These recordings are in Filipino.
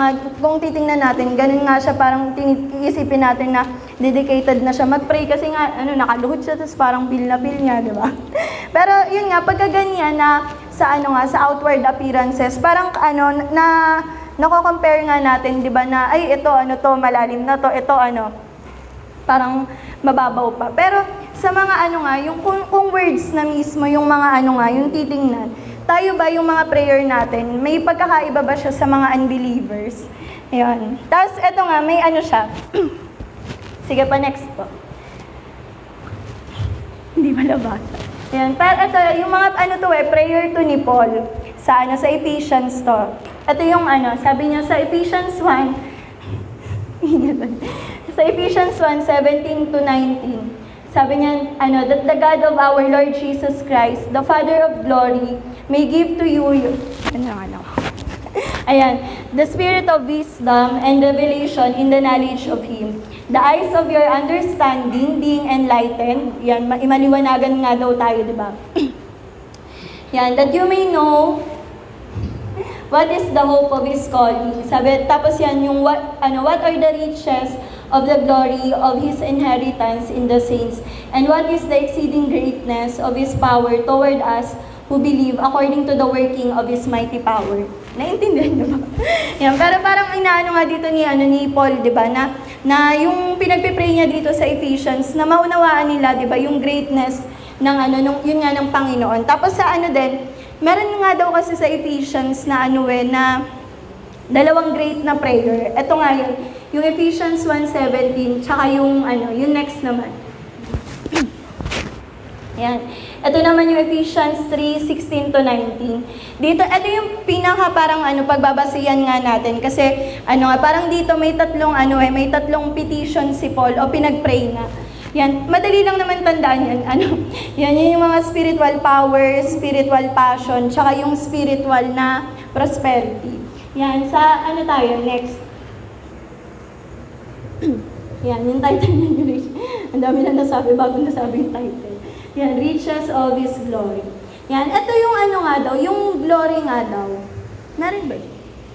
nga, kung titingnan natin, ganun nga siya, parang iisipin natin na dedicated na siya mag-pray kasi nga, nakaluhod siya, tapos parang feel na feel niya, di ba? Pero yun nga, pagka ganyan na sa sa outward appearances, parang nako-compare nga natin, di ba, na ay ito malalim na to, ito parang mababaw pa. Pero sa mga yung kung words na mismo, yung mga yung titingnan, tayo ba yung mga prayer natin, may pagkakaiba ba siya sa mga unbelievers? Ayun. Tapos eto nga, may siya. Sige pa, next po. Hindi malabas. Ayan. Pero ito, yung mga prayer to ni Paul sa sa Ephesians to. Ito yung sabi niya sa Ephesians 1, sa Ephesians 1:17 to 19. Sabi niya, that the God of our Lord Jesus Christ, the Father of glory, may give to you, ayan, the spirit of wisdom and revelation in the knowledge of Him. The eyes of your understanding being enlightened. Yan, imaliwanagan nga daw tayo, di ba? Yan, that you may know what is the hope of His calling. Sabi, tapos yan, yung what are the riches of the glory of His inheritance in the saints, and what is the exceeding greatness of His power toward us who believe according to the working of His mighty power. Naintindihan niyo ba? Yan, pero parang nga dito ni Paul, di ba, na yung pinagpipray niya dito sa Ephesians, na maunawaan nila, di ba, yung greatness ng yun nga ng Panginoon. Tapos sa din, meron nga daw kasi sa Ephesians na na dalawang great na prayer. Ito nga yun, yung Ephesians 1:17, tsaka yung yung next naman. Yan. Ito naman yung Ephesians 3:16 to 19. Dito, ito yung pinaka parang pagbabasihan nga natin kasi parang dito may tatlong may tatlong petition si Paul o pinagpray na. Yan, madali lang naman tandaan yan. Yan yung mga spiritual power, spiritual passion, tsaka yung spiritual na prosperity. Yan, sa tayo, next. Yan, yung title ng English. Ang dami na nasabi bago nasabi yung title. Yan, riches of His glory. Yan, ito yung nga daw, yung glory nga daw. Narin ba?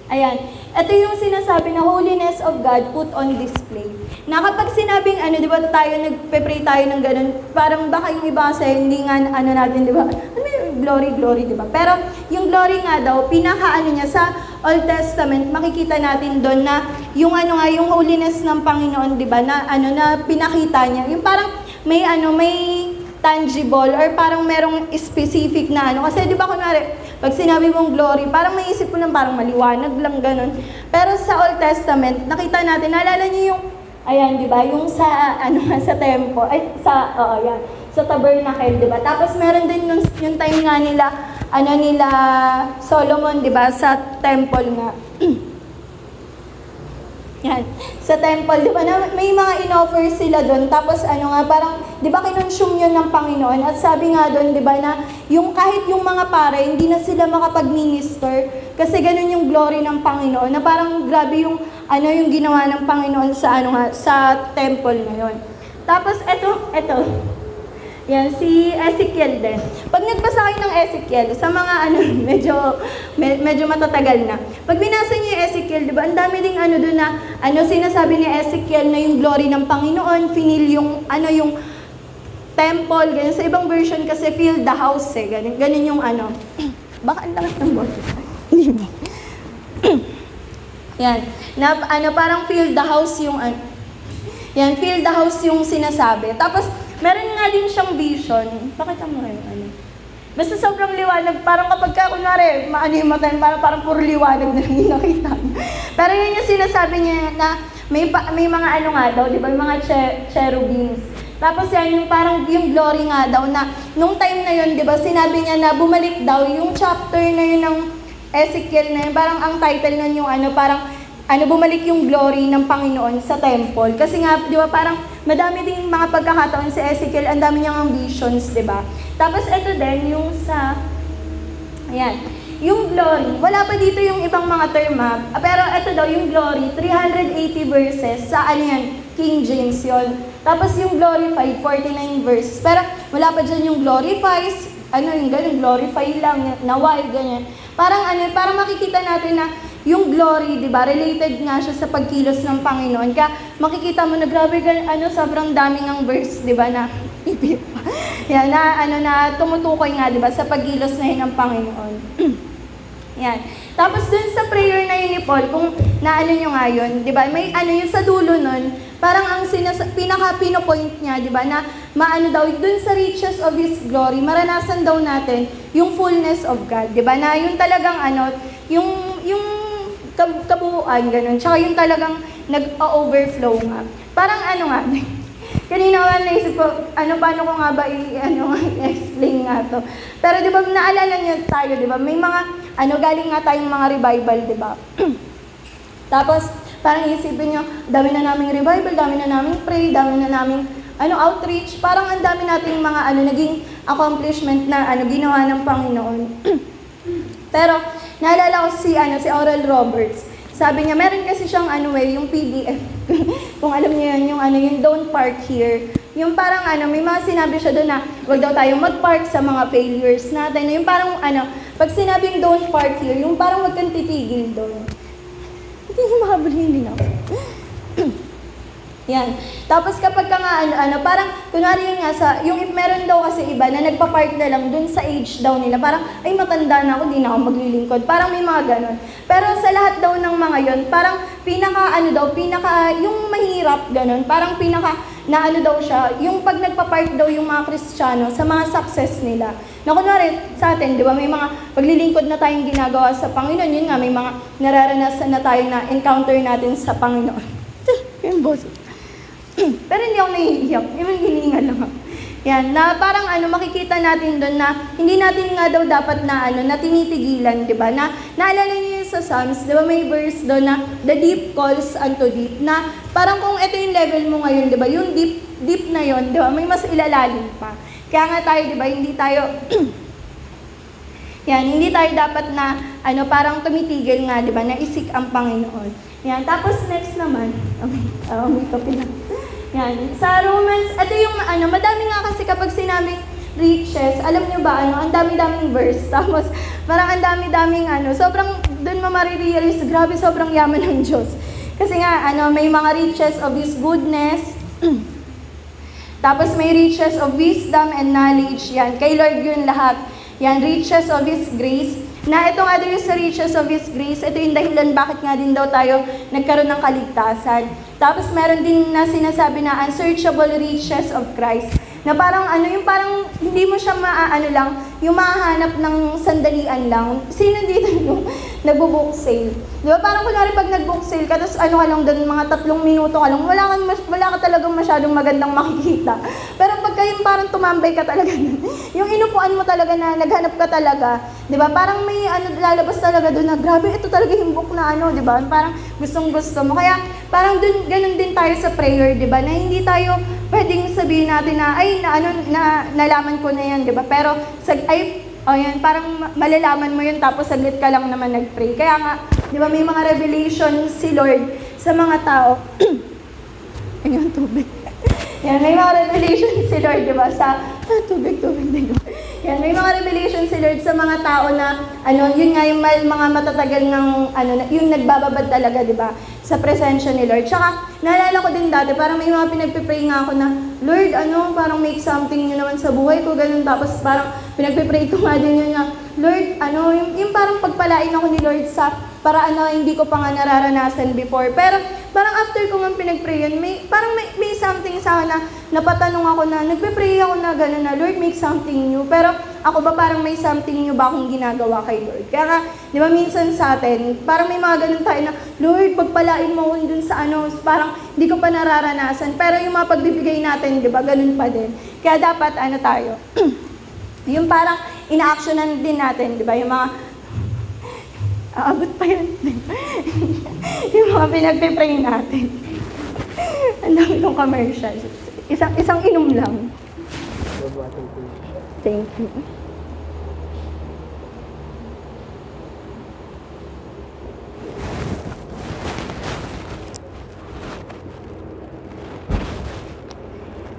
Ayan, ito yung sinasabi na holiness of God put on display. Na kapag sinabing di ba tayo, nagpe-pray tayo ng ganun, parang baka yung iba kasi hindi nga natin, di ba? Glory, di ba? Pero yung glory nga daw, pinaka niya sa Old Testament, makikita natin doon na yung yung holiness ng Panginoon, di ba? Na na pinakita niya. Yung parang may may tangible or parang merong specific na kasi di ba kunwari pag sinabi mong glory, parang may isip mo lang parang maliwanag lang ganun. Pero sa Old Testament, nakita natin, naalala niyo yung ayan, di ba? Yung sa sa temple, yan, sa tabernacle, di ba? Tapos meron din yung time nga nila nila Solomon, di ba? Sa temple nga. Yan. Sa temple, di ba, may mga in-offer sila doon. Tapos parang, di ba, kinonsume yun ng Panginoon. At sabi nga doon, di ba, na yung kahit yung mga pare, hindi na sila makapag-minister. Kasi ganun yung glory ng Panginoon. Na parang grabe yung, yung ginawa ng Panginoon sa, sa temple na yun. Tapos, eto. Yan, si Ezekiel din. Pag nagbasa kayo ng Ezekiel, sa mga medyo matatagal na. Pag binasa niyo yung Ezekiel, di ba, ang dami ding doon na, sinasabi ni Ezekiel na yung glory ng Panginoon, finil yung, yung temple, ganyan. Sa ibang version kasi, fill the house, ganun yung baka ang lakas ng boses. Hindi ba? Yan, na, parang fill the house yung, yan, fill the house yung sinasabi. Tapos, meron nga din siyang vision. Pakita mo kayo, Basta sobrang liwanag. Parang kapag kunwari, yung mata, parang puro liwanag na lang yung nakita. Pero yun yung sinasabi niya na may mga nga daw, di ba? Yung mga cherubims. Tapos yan, yung parang yung glory nga daw na, nung time na yun, di ba? Sinabi niya na bumalik daw yung chapter na yun ng Ezekiel na yun. Parang ang title nun yung parang, bumalik yung glory ng Panginoon sa temple. Kasi nga, di ba, parang madami ding mga pagkakataon si Ezekiel, ang dami niyang visions, di ba? Tapos ito din, yung ayan, yung glory. Wala pa dito yung ibang mga term, pero ito daw, yung glory, 380 verses, sa yan, King James yon. Tapos yung glorified, 49 verses. Pero wala pa dyan yung glorifies, yung ganun, glorify lang, naway, ganyan. Parang parang makikita natin na yung glory, di ba, related nga siya sa pagkilos ng Panginoon. Kaya makikita mo na grabe, sobrang daming ang verse, di ba, na yan, na tumutukoy nga, di ba, sa pagkilos na yun ng Panginoon. Yan. Tapos dun sa prayer na yun ni Paul, kung naano nyo nga yun, di ba, may yung sa dulo nun, parang ang pinaka-pinopoint niya, di ba, na maano daw, dun sa riches of His glory, maranasan daw natin yung fullness of God, di ba, na yung talagang yung kabuuan, ganun, tsaka yung talagang nag-overflow nga. Parang nga, kanina nga naisip ko, paano ko nga ba i-explain nga to. Pero di ba, naalala niyo tayo, di ba, may mga, galing nga tayong mga revival, di ba? Tapos, parang isipin nyo, dami na naming revival, dami na naming pray, dami na naming outreach, parang ang dami nating mga naging accomplishment na ginawa ng Panginoon. Pero, naalala ko si Oral Roberts. Sabi niya, meron kasi siyang yung PDF. Kung alam niyo yun, yung don't park here. Yung parang may mga sinabi siya doon na wag daw tayong mag-park sa mga failures natin. Yung parang pag sinabing don't park here, yung parang wag kang titigil doon. Hindi niyo makabulhin din ako. Yan. Tapos kapag ka nga, parang, kunwari yun nga, yung meron daw kasi iba na nagpa-park na lang dun sa age daw nila, parang, ay matanda na ako, di na ako maglilingkod. Parang may mga ganon. Pero sa lahat daw ng mga yon, parang yung mahirap ganon, parang daw siya, yung pag nagpa-park daw yung mga Kristiyano sa mga success nila. Na kunwari, sa atin, di ba, may mga paglilingkod na tayong ginagawa sa Panginoon, yun nga, may mga nararanasan na tayo na encounter natin sa Panginoon. Yung boss. Pero hindi ako nahihiyak. Yung hininga lang ako. Yan, na parang makikita natin doon na hindi natin nga daw dapat na na tinitigilan, di ba? Naalala niyo yung sa Psalms, di ba may verse doon na the deep calls unto deep, na parang kung ito yung level mo ngayon, di ba? Yung deep na yon, di ba? May mas ilalalim pa. Kaya nga tayo, di ba? Hindi tayo yan, hindi tayo dapat na parang tumitigil nga, di ba? Na isik ang Panginoon. Yan, tapos next naman, okay, may copy lang. Yan. Sa Romans, ito yung madami nga kasi kapag sinabing riches, alam nyo ba, ang dami-daming verse. Tapos, parang ang dami-daming sobrang, doon mo marirealize, grabe, sobrang yaman ng Diyos. Kasi nga, may mga riches of His goodness, tapos may riches of wisdom and knowledge, yan. Kay Lord yun lahat. Yan, riches of His grace. Na ito nga din sa riches of His grace, ito yung dahilan bakit nga din daw tayo nagkaroon ng kaligtasan. Tapos meron din na sinasabi na unsearchable riches of Christ. Na parang yung parang hindi mo siya lang, yung mahahanap ng sandalian lang. Sino dito yung nagbo-book sale? Di ba parang kunwari pag nag-book sale ka, tapos ka lang doon, mga 3 minuto ka lang, wala ka talagang masyadong magandang makikita. Pero pagka yung parang tumambay ka talaga, yung inupuan mo talaga na naghanap ka talaga, di ba parang may lalabas talaga doon na grabe, ito talaga yung book na di ba? Parang gustong-gusto mo. Kaya parang doon, ganun din tayo sa prayer, di ba? Na hindi tayo pwedeng sabihin natin na, nalaman ko na yan, di ba? Pero, yan, parang malalaman mo yun, tapos saglit ka lang naman nag-pray. Kaya nga, di ba, may mga revelation si Lord sa mga tao. Ayun, tubig. Yan, may mga revelation si Lord, di ba, sa, tubig, di ba? Yan, may mga revelation si Lord sa mga tao na, yun nga yung mga matatagal ng, yung nagbababad talaga, di ba, sa presensya ni Lord. Tsaka, naalala ko din dati, parang may mga pinagpipray nga ako na, Lord, parang make something nyo naman sa buhay ko, ganun. Tapos parang pinagpipray ko nga din yun na, Lord, yung parang pagpalain ako ni Lord sa paraan na hindi ko pa nga nararanasan before. Pero parang after ko nga pinagpray yun, may something sa akin na napatanong ako na, nagpipray ako na gano'n na, Lord, make something new. Pero ako ba parang may something new ba akong ginagawa kay Lord? Kaya nga, di ba minsan sa atin, parang may mga ganun tayo na, Lord, pagpalain mo ko dun sa parang hindi ko pa nararanasan. Pero yung mga pagbibigay natin, di ba, ganun pa din. Kaya dapat, tayo, yung parang ina-actionan din natin, di ba, yung mga, aabot pa yan. Yung mga pinagpipray natin. Ang dami kong commercial. Isang inom lang. Thank you.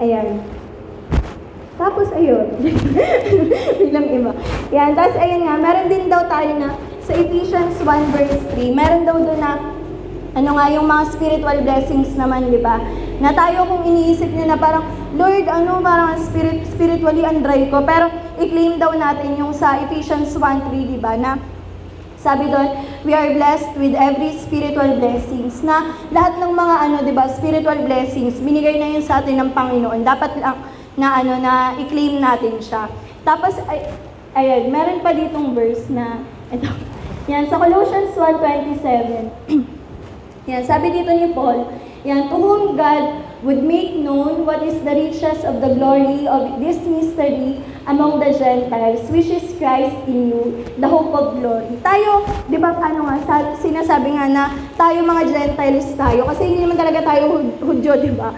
Ayan. Tapos, ayun. Biglang iba. Yan. Tapos, ayun nga, meron din daw tayo na sa Ephesians 1 verse 3, meron daw doon na, ano nga, yung mga spiritual blessings naman, di ba? Na tayo kung iniisip niya na parang, Lord, parang spiritually andray ko. Pero i-claim daw natin yung sa Ephesians 1:3, di ba? Na sabi doon, we are blessed with every spiritual blessings. Na lahat ng mga di ba, spiritual blessings, binigay na yun sa atin ng Panginoon. Dapat lang na i-claim natin siya. Tapos, ayan, meron pa ditong verse na, ito, yan, sa Colossians 1:27. Yan, sabi dito ni Paul, yan, to whom God would make known what is the riches of the glory of this mystery among the Gentiles, which is Christ in you, the hope of glory. Tayo, di ba, sinasabi nga na tayo mga Gentiles tayo, kasi hindi naman talaga tayo Hudyo, di ba?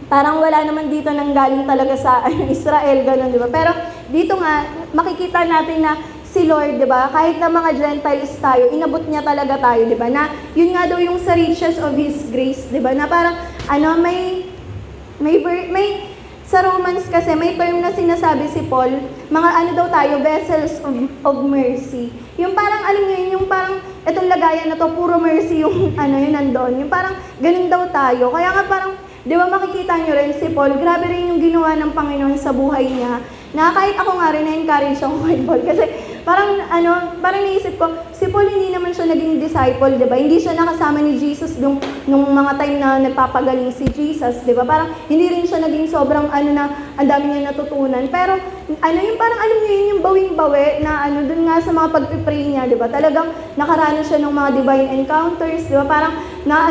Parang wala naman dito nang galing talaga sa Israel, gano'n, di ba? Pero dito nga, makikita natin na si Lord, di ba? Kahit na mga Gentiles tayo, inabot niya talaga tayo, di ba? Na yun nga daw yung sa riches of His grace, di ba? Na parang, sa Romans kasi, may term na sinasabi si Paul, mga daw tayo, vessels of mercy. Yung parang, alam niyo yun, yung parang, itong lagayan na to, puro mercy yung, yun nandun. Yung parang, ganun daw tayo. Kaya nga parang, di ba makikita niyo rin si Paul, grabe rin yung ginawa ng Panginoon sa buhay niya. Na kahit ako nga rin, na-encourage ako kay Paul. Kasi parang naisip ko, si Paul hindi naman siya naging disciple, di ba? Hindi siya nakasama ni Jesus nung mga time na nagpapagaling si Jesus, di ba? Parang hindi rin siya naging sobrang ang dami niya natutunan. Pero yung parang alam niyo yun, yung bawing-bawi na dun nga sa mga pag-pray niya, di ba? Talagang nakaranas siya ng mga divine encounters, di ba? Parang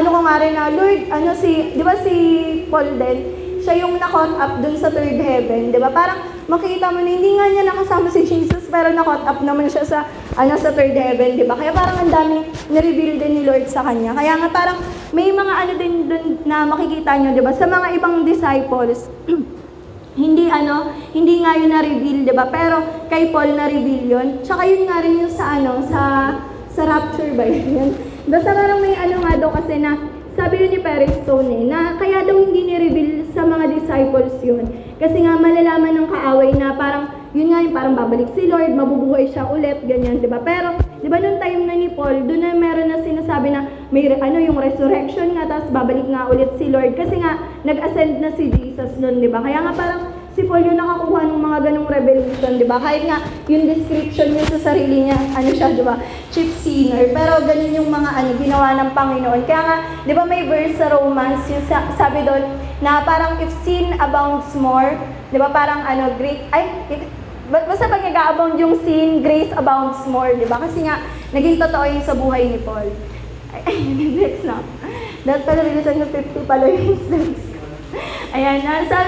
ko nga rin na, Lord, di ba si Paul din, siya yung na-caught up dun sa third heaven, di ba? Parang makita mo na hindi nga niya nakasama si Jesus, pero na-caught up naman siya sa third heaven, di ba? Kaya parang ang daming na-reveal din ni Lord sa kanya. Kaya nga parang may mga din dun na makikita nyo, di ba? Sa mga ibang disciples, hindi nga yun na-reveal, di ba? Pero kay Paul na-reveal yun. Tsaka yun nga rin yung sa rapture ba yun? Basta parang may nga daw kasi na, sabi yun ni Perry Stone na kaya daw hindi ni-reveal sa mga disciples yun. Kasi nga malalaman ng kaaway na parang, yun nga yung parang babalik si Lord, mabubuhay siya ulit, ganyan, di ba? Pero, di ba nung time na ni Paul, doon na meron na sinasabi na may yung resurrection nga, tapos babalik nga ulit si Lord. Kasi nga, nag-ascend na si Jesus noon, di ba? Kaya nga parang, si Paul yung nakakuha ng mga ganong revelation, di ba? Kahit nga yung description niya sa sarili niya, siya, di ba? Chief sinner. Pero ganun yung mga ginawa ng Panginoon. Kaya nga, di ba may verse sa Romans, yung sabi doon, na parang if sin abounds more, di ba? Parang basta pag nag-abound yung sin, grace abounds more, di ba? Kasi nga, naging totoo yun sa buhay ni Paul. Next na. Dahil pala, bilisan yung 50 pala yung steps. Ayan, sa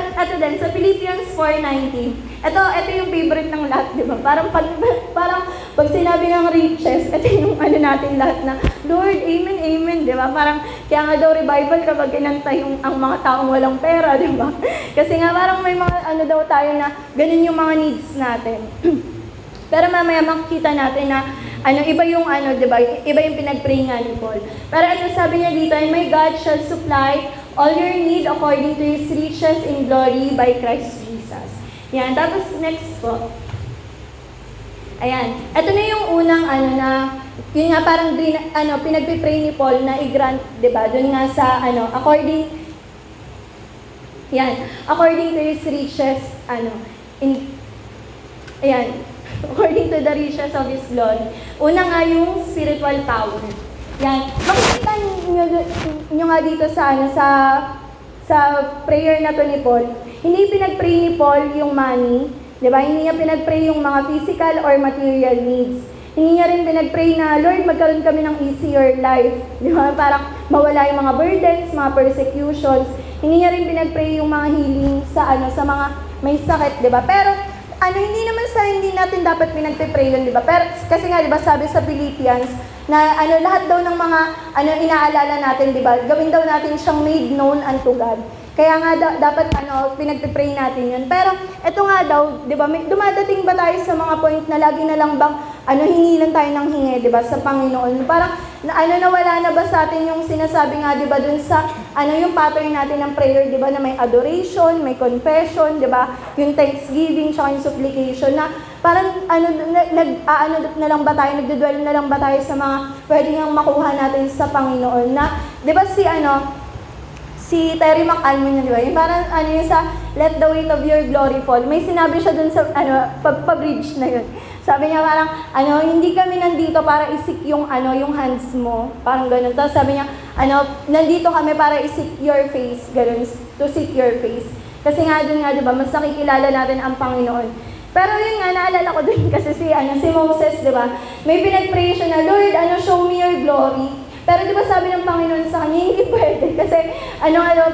Philippians 4:19. Ito yung favorite ng lahat, di ba? Parang pag sinabi ng riches, ito yung natin lahat na, Lord, amen, amen, di ba? Parang, kaya nga daw revival kapag inanta ang mga taong walang pera, di ba? Kasi nga parang may mga daw tayo na ganun yung mga needs natin. Pero mamaya makikita natin na iba yung di ba? Iba yung pinag-pray nga ni Paul. Pero ito sabi niya dito, and my God shall supply all your need according to His riches in glory by Christ Jesus. Yan. Tapos next po. Ayan. Ito na yung unang yun nga parang pinag-pray ni Paul na i-grant, di ba? Doon nga sa according to His riches, according to the riches of His glory. Una nga yung spiritual power. Yan. Makikita nyo nga dito sa prayer na to ni Paul. Hindi pinag-pray ni Paul yung money, di ba? Hindi niya pinag-pray yung mga physical or material needs. Hindi niya rin pinag-pray na, Lord, magkaroon kami ng easier life. Di ba? Parang mawala yung mga burdens, mga persecutions. Hindi niya rin pinag-pray yung mga healing sa mga may sakit, di ba? Pero hindi naman hindi natin dapat pinagpe-pray yun, di ba? Pero kasi nga, di ba, sabi sa Philippians na lahat daw ng mga inaalala natin, di ba? Gawin daw natin siyang made known unto God. Kaya nga dapat pinagpe-pray natin yun. Pero ito nga daw, di ba? Dumadating ba tayo sa mga point na lagi na lang bang hingi lang tayo ng hingi, di ba, sa Panginoon? Parang nawala na ba sa atin yung sinasabi nga, di ba, dun sa, yung pattern natin ng prayer, di ba, na may adoration, may confession, di ba, yung thanksgiving, tsaka yung supplication, na parang, na lang ba tayo, nagdudwell na lang ba tayo sa mga pwede nga makuha natin sa Panginoon, na, di ba, si Terry McAlmon yun, di ba? Yung parang, yung sa Let the weight of your glory fall. May sinabi siya dun sa, pa-bridge na yun. Sabi niya parang, hindi kami nandito para isik yung hands mo. Parang ganun. Tapos sabi niya, nandito kami para isik your face. Ganun, to seek your face. Kasi nga dun nga, di ba, mas nakikilala natin ang Panginoon. Pero yun nga, naalala ko dun kasi si Moses, di ba? May pinag-pray siya na, Lord, show me your glory. Pero di ba sabi ng Panginoon sa kanya, hindi pwede. Kasi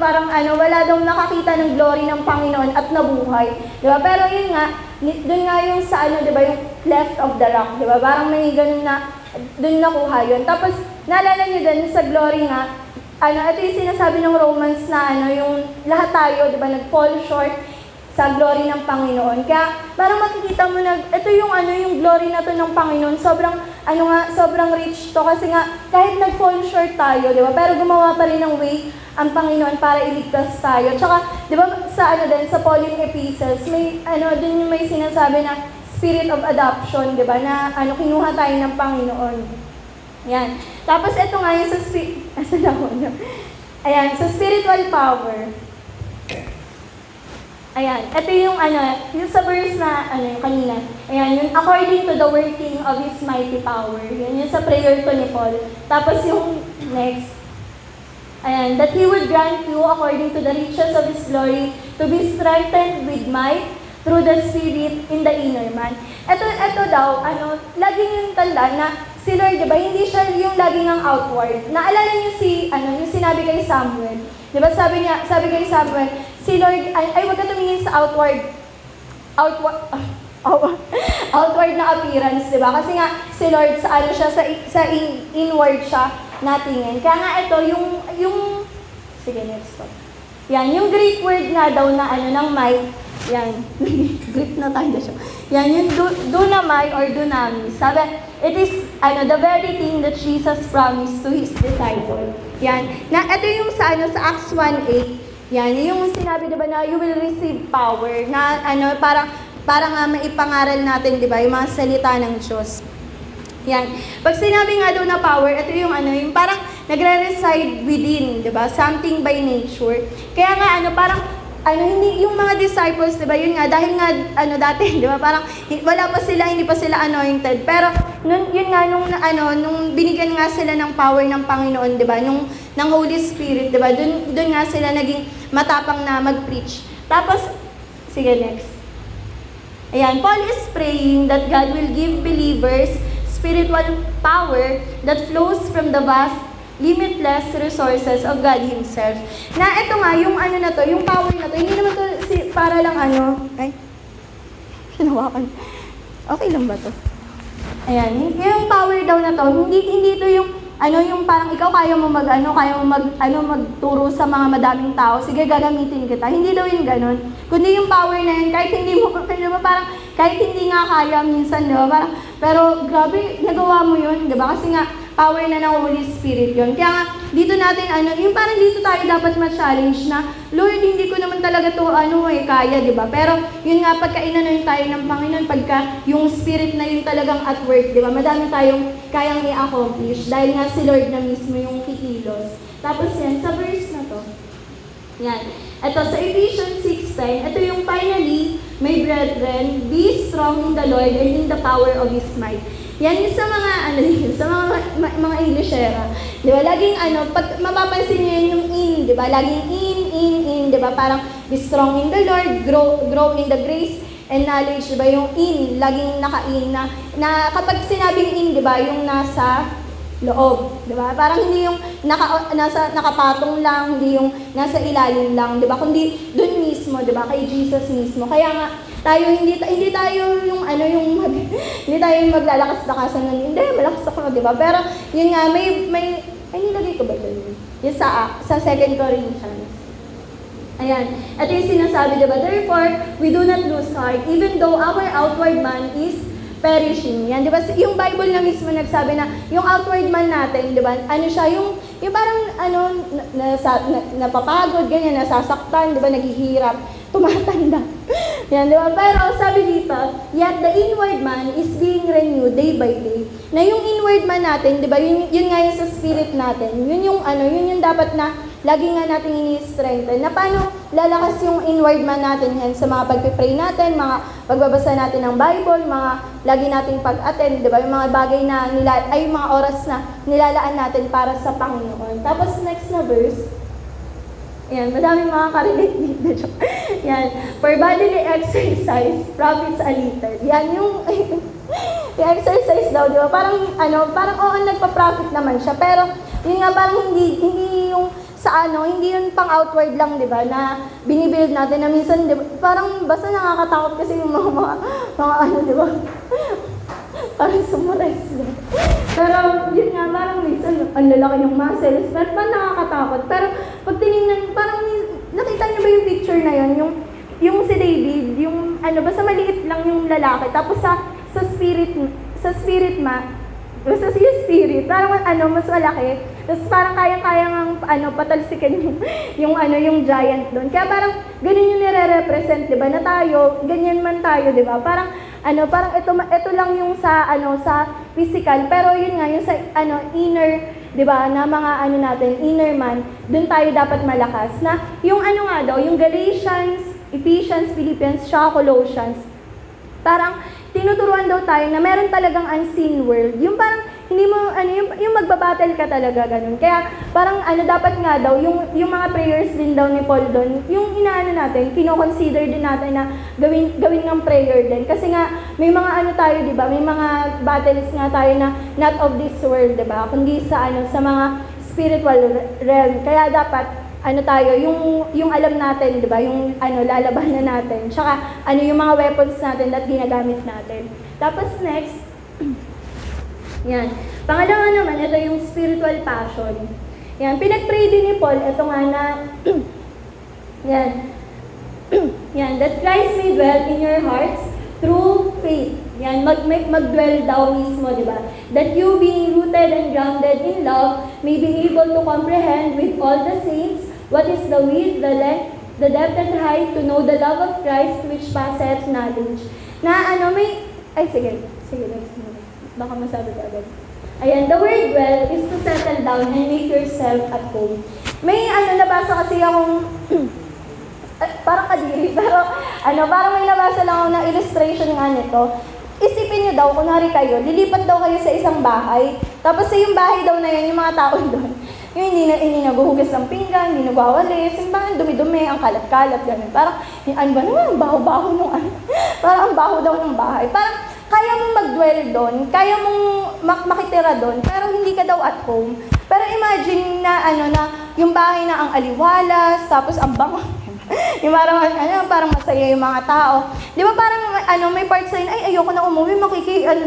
parang wala daw nakakita ng glory ng Panginoon at nabuhay. Di ba? Pero yun nga, doon nga yung sa di ba, yung left of the rock. Di ba? Parang may ganun na, doon nakuha yun. Tapos, naalala niyo din sa glory nga, ito yung sinasabi ng Romans na yung lahat tayo, di ba, nag-fall short sa glory ng Panginoon. Kaya parang makikita mo na ito yung yung glory na to ng Panginoon. Sobrang rich to kasi nga kahit nag-fall short tayo, 'di ba? Pero gumawa pa rin ng way ang Panginoon para iligtas tayo. Tsaka 'di ba sa sa Pauline epistles, may dun yung may sinasabi na spirit of adoption, 'di ba? Na kinuha tayo ng Panginoon. Yan. Tapos ito nga yung sa spiritual power. Ayan, ito yung yung sa verse na yung kanina. Ayan, yung according to the working of His mighty power. Yan yung sa prayer to ni Paul. Tapos yung next. Ayan, that He would grant you according to the riches of His glory to be strengthened with might through the Spirit in the inner man. Ito daw, laging yung tanda na si Lord, diba, hindi siya yung laging ang outward. Naalala niyo yung sinabi kay Samuel. Diba, sabi kay Samuel, si Lord, huwag ka tumingin sa outward na appearance, diba? Kasi nga, si Lord, sa inward siya natingin. Kaya nga ito, sige, next stop. Yan, yung Greek word nga daw na ng might, yan, Greek na tayo siya. Yan, yung dunamai or dunamis. Sabi, it is, the very thing that Jesus promised to His disciple. Yan, ito yung sa Acts 1:8. Yan, yung sinabi, diba, na you will receive power, na para nga maipangaral natin, diba, yung mga salita ng Diyos. Yan. Pag sinabi nga daw na power, ito yung yung parang nagre-reside within, diba, something by nature. Kaya nga, parang, hindi, yung mga disciples, diba, yun nga, dahil nga, dati, diba, parang, hindi pa sila anointed. Pero, yun nga, nung binigyan nga sila ng power ng Panginoon, diba, ng Holy Spirit, diba, dun nga sila naging matapang na mag-preach. Tapos, sige, next. Ayan, Paul is praying that God will give believers spiritual power that flows from the vast, limitless resources of God Himself. Na ito nga, yung yung power na to, hindi naman to para lang hinawakan. Okay lang ba to? Ayan, yung power daw na to, hindi to yung yung parang ikaw kaya mo magturo sa mga madaming tao, sige gagamitin kita. Hindi daw yung ganun. Kundi yung power na yun, kahit hindi mo, parang, kahit hindi nga kaya minsan, diba? Parang, pero grabe, nagawa mo yun, diba? Kasi nga, power na ng Holy Spirit yun. Kaya nga, dito natin, yung parang dito tayo dapat ma-challenge na, Lord, hindi ko naman talaga to, kaya, diba? Pero, yun nga, pagka inanon tayo ng Panginoon, pagka yung Spirit na yun talagang at work, diba? Madami tayong kayang i-accomplish, dahil nga si Lord na mismo yung kikilos. Tapos yan, sa verse na to, yan. Ito, sa Ephesians 6:10, ito yung finally, my brethren, be strong in the Lord and in the power of His might. Yan yung sa mga, sa mga Englishera. Di ba? Laging, pag mapapansin niyo yun yung in, di ba? Laging in, di ba? Parang, be strong in the Lord, grow in the grace and knowledge, di ba? Yung in, laging naka-in, na kapag sinabing in, di ba? Yung nasa loob, di ba? Parang hindi yung nakapatong lang, hindi yung nasa ilalim lang, di ba? Kundi dun mismo, di ba? Kay Jesus mismo. Kaya nga, hindi tayo yung hindi tayo yung maglalakas-lakasan ng hindi, malakas ako, di ba? Pero yun nga, may nilagay ko ba doon? Yung sa 2 Corinthians. Ayan. Ito yung sinasabi, di ba? Therefore, we do not lose heart, even though our outward man is perishing. Yan, di ba? Yung Bible na mismo nagsabi na yung outward man natin, di ba? Ano siya, yung parang napapagod, ganyan, nasasaktan, di ba? Naghihirap, tumatanda. Yan, di ba? Pero sabi dito, yet the inward man is being renewed day by day. Na yung inward man natin, di ba? Yun nga yung sa spirit natin. Yun yung dapat na lagi nga natin ini-strengthen. Na paano lalakas yung inward man natin yan sa mga pagpipray natin, mga pagbabasa natin ng Bible, mga lagi nating pag-attend, di ba? Yung mga bagay na yung mga oras na nilalaan natin para sa Panginoon. Tapos next na verse, yan, madaming mga karelate dito. Yan, for bodily exercise, profits a little. Yan, yung exercise daw, di ba? Parang oo, nagpa-profit naman siya. Pero, yun nga, parang hindi yung hindi yun pang outward lang, di ba, na binibuild natin na minsan, di ba, parang basta nakakatakot kasi yung mga di ba, parang sumures. Pero yun nga, parang minsan, ang lalaki ng muscles, pero parang nakakatakot. Pero pag tinignan, parang nakita niyo ba yung picture na yun, yung si David, yung basta maliit lang yung lalaki, tapos sa spirit, basta yung spirit, parang mas malaki. Tapos parang kaya-kaya ng patalsikan yung giant doon. Kaya parang ganun yung nire-represent, 'di ba? Na tayo, ganyan man tayo, 'di ba? Parang ito lang yung sa physical, pero yun nga yung sa inner, 'di ba? Na mga natin, inner man, doon tayo dapat malakas. Na yung daw, yung Galatians, Ephesians, Philippians, Colossians, parang tinuturuan daw tayo na meron talagang unseen world. Yung parang hindi mo yung magbabattle ka talaga ganun. Kaya parang dapat nga daw yung mga prayers din daw ni Paul doon, yung natin, kino-consider din natin na gawin ng prayer din. Kasi nga may mga tayo, 'di ba? May mga battles nga tayo na not of this world, 'di ba? Kundi sa sa mga spiritual realm. Kaya dapat tayo, yung alam natin, 'di ba? Yung lalabanan natin. Tsaka yung mga weapons natin at ginagamit natin. Tapos next, yan. Pangalawa naman, ito yung spiritual passion. Yan. Pinag-pray din ni Paul, ito nga na, yan. Yan. That Christ may dwell in your hearts through faith. Yan. Mag-dwell daw mismo, di ba? That you being rooted and grounded in love may be able to comprehend with all the saints what is the width, the length, the depth and height, to know the love of Christ which passeth knowledge. Na sige, next mo. Baka masabi ka agad. Ayan, the word well is to settle down and make yourself at home. May nabasa kasi akong, parang kadiri, pero parang may nabasa lang ako ng illustration nga nito. Isipin niyo daw, kunwari kayo, lilipat daw kayo sa isang bahay, tapos sa yung bahay daw na yan, yung mga tao doon, yung hindi naguhugas ng pinggan, hindi nagwawalis, yung parang dumi-dumi, ang kalat-kalat, gano'n. Parang, ba naman, ang baho-baho nung parang ang baho daw ng bahay. Parang, kaya mong mag-dwell doon, kaya mong makitira doon, pero hindi ka daw at home. Pero imagine na na yung bahay na ang aliwalas, tapos ang bango. Yung parang masaya yung mga tao. Di ba parang may part sa ay ayoko na umuwi, na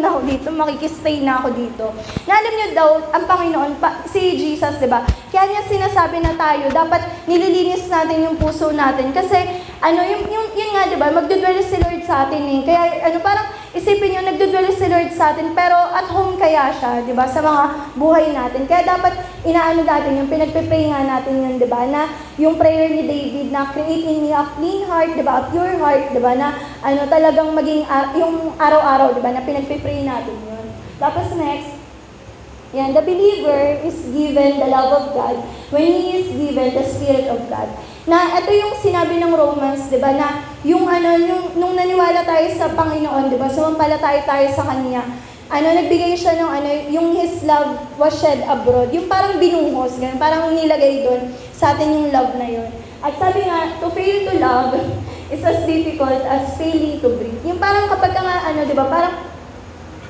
ako dito, makikistay na ako dito. Na alam niyo daw, ang Panginoon, si Jesus, di ba? Kaya niya sinasabi na tayo, dapat nililinis natin yung puso natin. Kasi, yun nga, di ba, magdudwell si Lord sa atin eh. Kaya, parang, isipin nyo, nagdudwell si Lord sa atin, pero at home kaya siya, di ba, sa mga buhay natin. Kaya dapat, natin yung pinagpipray nga natin yun, di ba, na yung prayer ni David na create in me a clean heart, di ba, a pure heart, di ba, na talagang maging, yung araw-araw, di ba, na pinagpipray natin yun. Tapos next, yan, the believer is given the love of God when he is given the Spirit of God. Na ito yung sinabi ng Romans, 'di ba, na yung nung naniwala tayo sa Panginoon, 'di ba? Sumampalataya tayo sa kanya. Nagbigay siya ng yung his love was shed abroad. Yung parang binuhos, ganun, parang nilagay doon sa atin yung love na yun. At sabi nga, to fail to love is as difficult as failing to breathe. Yung parang kapag nga 'di ba, parang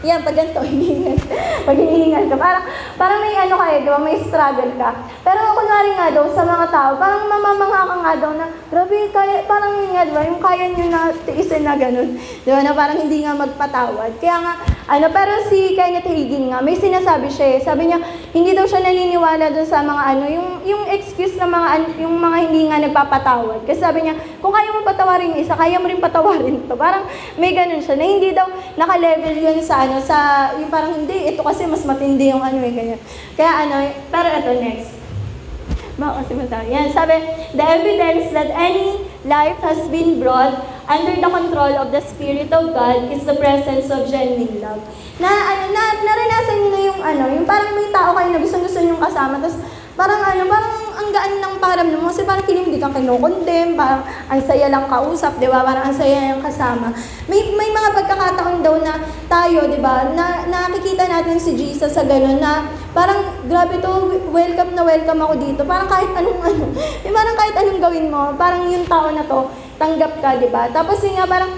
yan, pag ganito, hinihingal ka. Parang may di ba, may struggle ka. Pero kunwari nga daw, sa mga tao, parang mamamangha ka nga daw na, grabe, parang yun nga, di ba, yung kaya nyo na tiisin na ganun. Di ba, na parang hindi nga magpatawad. Kaya nga, Pero si Kenneth Hagin nga, may sinasabi siya sabi niya, hindi daw siya naniniwala dun sa mga yung excuse ng yung mga hindi nga nagpapatawad. Kasi sabi niya, kung kaya mo patawarin yung isa, kaya mo rin patawarin ito. Parang may ganun siya, na hindi daw naka-level yun sa yung parang hindi, ito kasi mas matindi yung ganyan. Kaya pero ito next. Kasi masabi. Yan, sabi, the evidence that any life has been brought under the control of the Spirit of God is the presence of genuine love. Naranasan niyo na yung parang may tao kayo na gusto niyong kasama, tapos parang ang gaan ng paramdam mo, kasi parang feeling hindi ka kinokondem, parang ang saya lang kausap, di ba? Parang ang saya yung kasama. May mga pagkakataon daw na tayo, di ba, na nakikita natin si Jesus sa gano'n, na parang grabe to, welcome na welcome ako dito. Parang kahit parang kahit anong gawin mo, parang yung tao na to, tanggap ka, di ba? Tapos yun nga, parang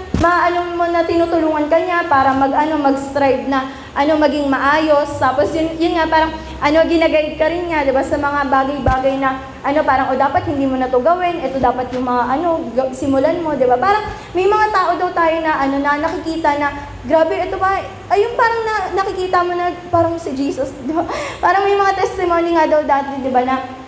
mo na tinutulungan ka niya para mag-strive na maging maayos. Tapos yun nga, parang ginaguide ka rin niya, di ba, sa mga bagay-bagay na parang dapat hindi mo na to gawin, ito dapat yung mga simulan mo, di ba? Parang may mga tao daw tayo na na nakikita na grabe, ito ba, ayun parang nakikita mo na parang si Jesus, di ba? Parang may mga testimony nga daw dati, di ba, na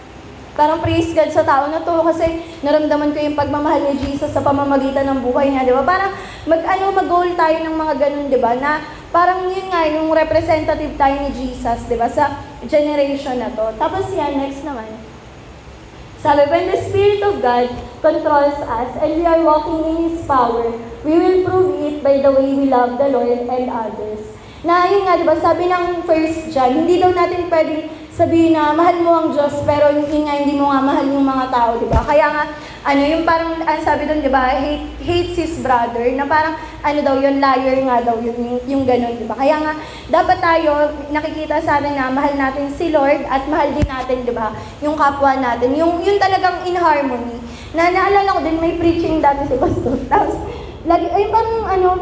parang praise God sa tao na to kasi naramdaman ko yung pagmamahal ni Jesus sa pamamagitan ng buhay niya, di ba? Parang mag-goal tayo ng mga ganun, di ba? Na parang yun nga, yung representative tayo ni Jesus, di ba? Sa generation na to. Tapos yan, next naman. Sabi, when the Spirit of God controls us and we are walking in His power, we will prove it by the way we love the Lord and others. Na yun nga, di ba? Sabi ng 1 John, hindi daw natin pwedeng sabihin na mahal mo ang Diyos, pero yun nga, hindi mo nga mahal yung mga tao, di ba? Kaya nga, yung parang, sabi doon, di ba, hates his brother, na parang, daw yun, liar nga daw, yung ganun, di ba? Kaya nga, dapat tayo, nakikita sa atin na mahal natin si Lord, at mahal din natin, di ba, yung kapwa natin, yung talagang in harmony. Naalala ko din, may preaching dati si Pastor, tapos, lagi,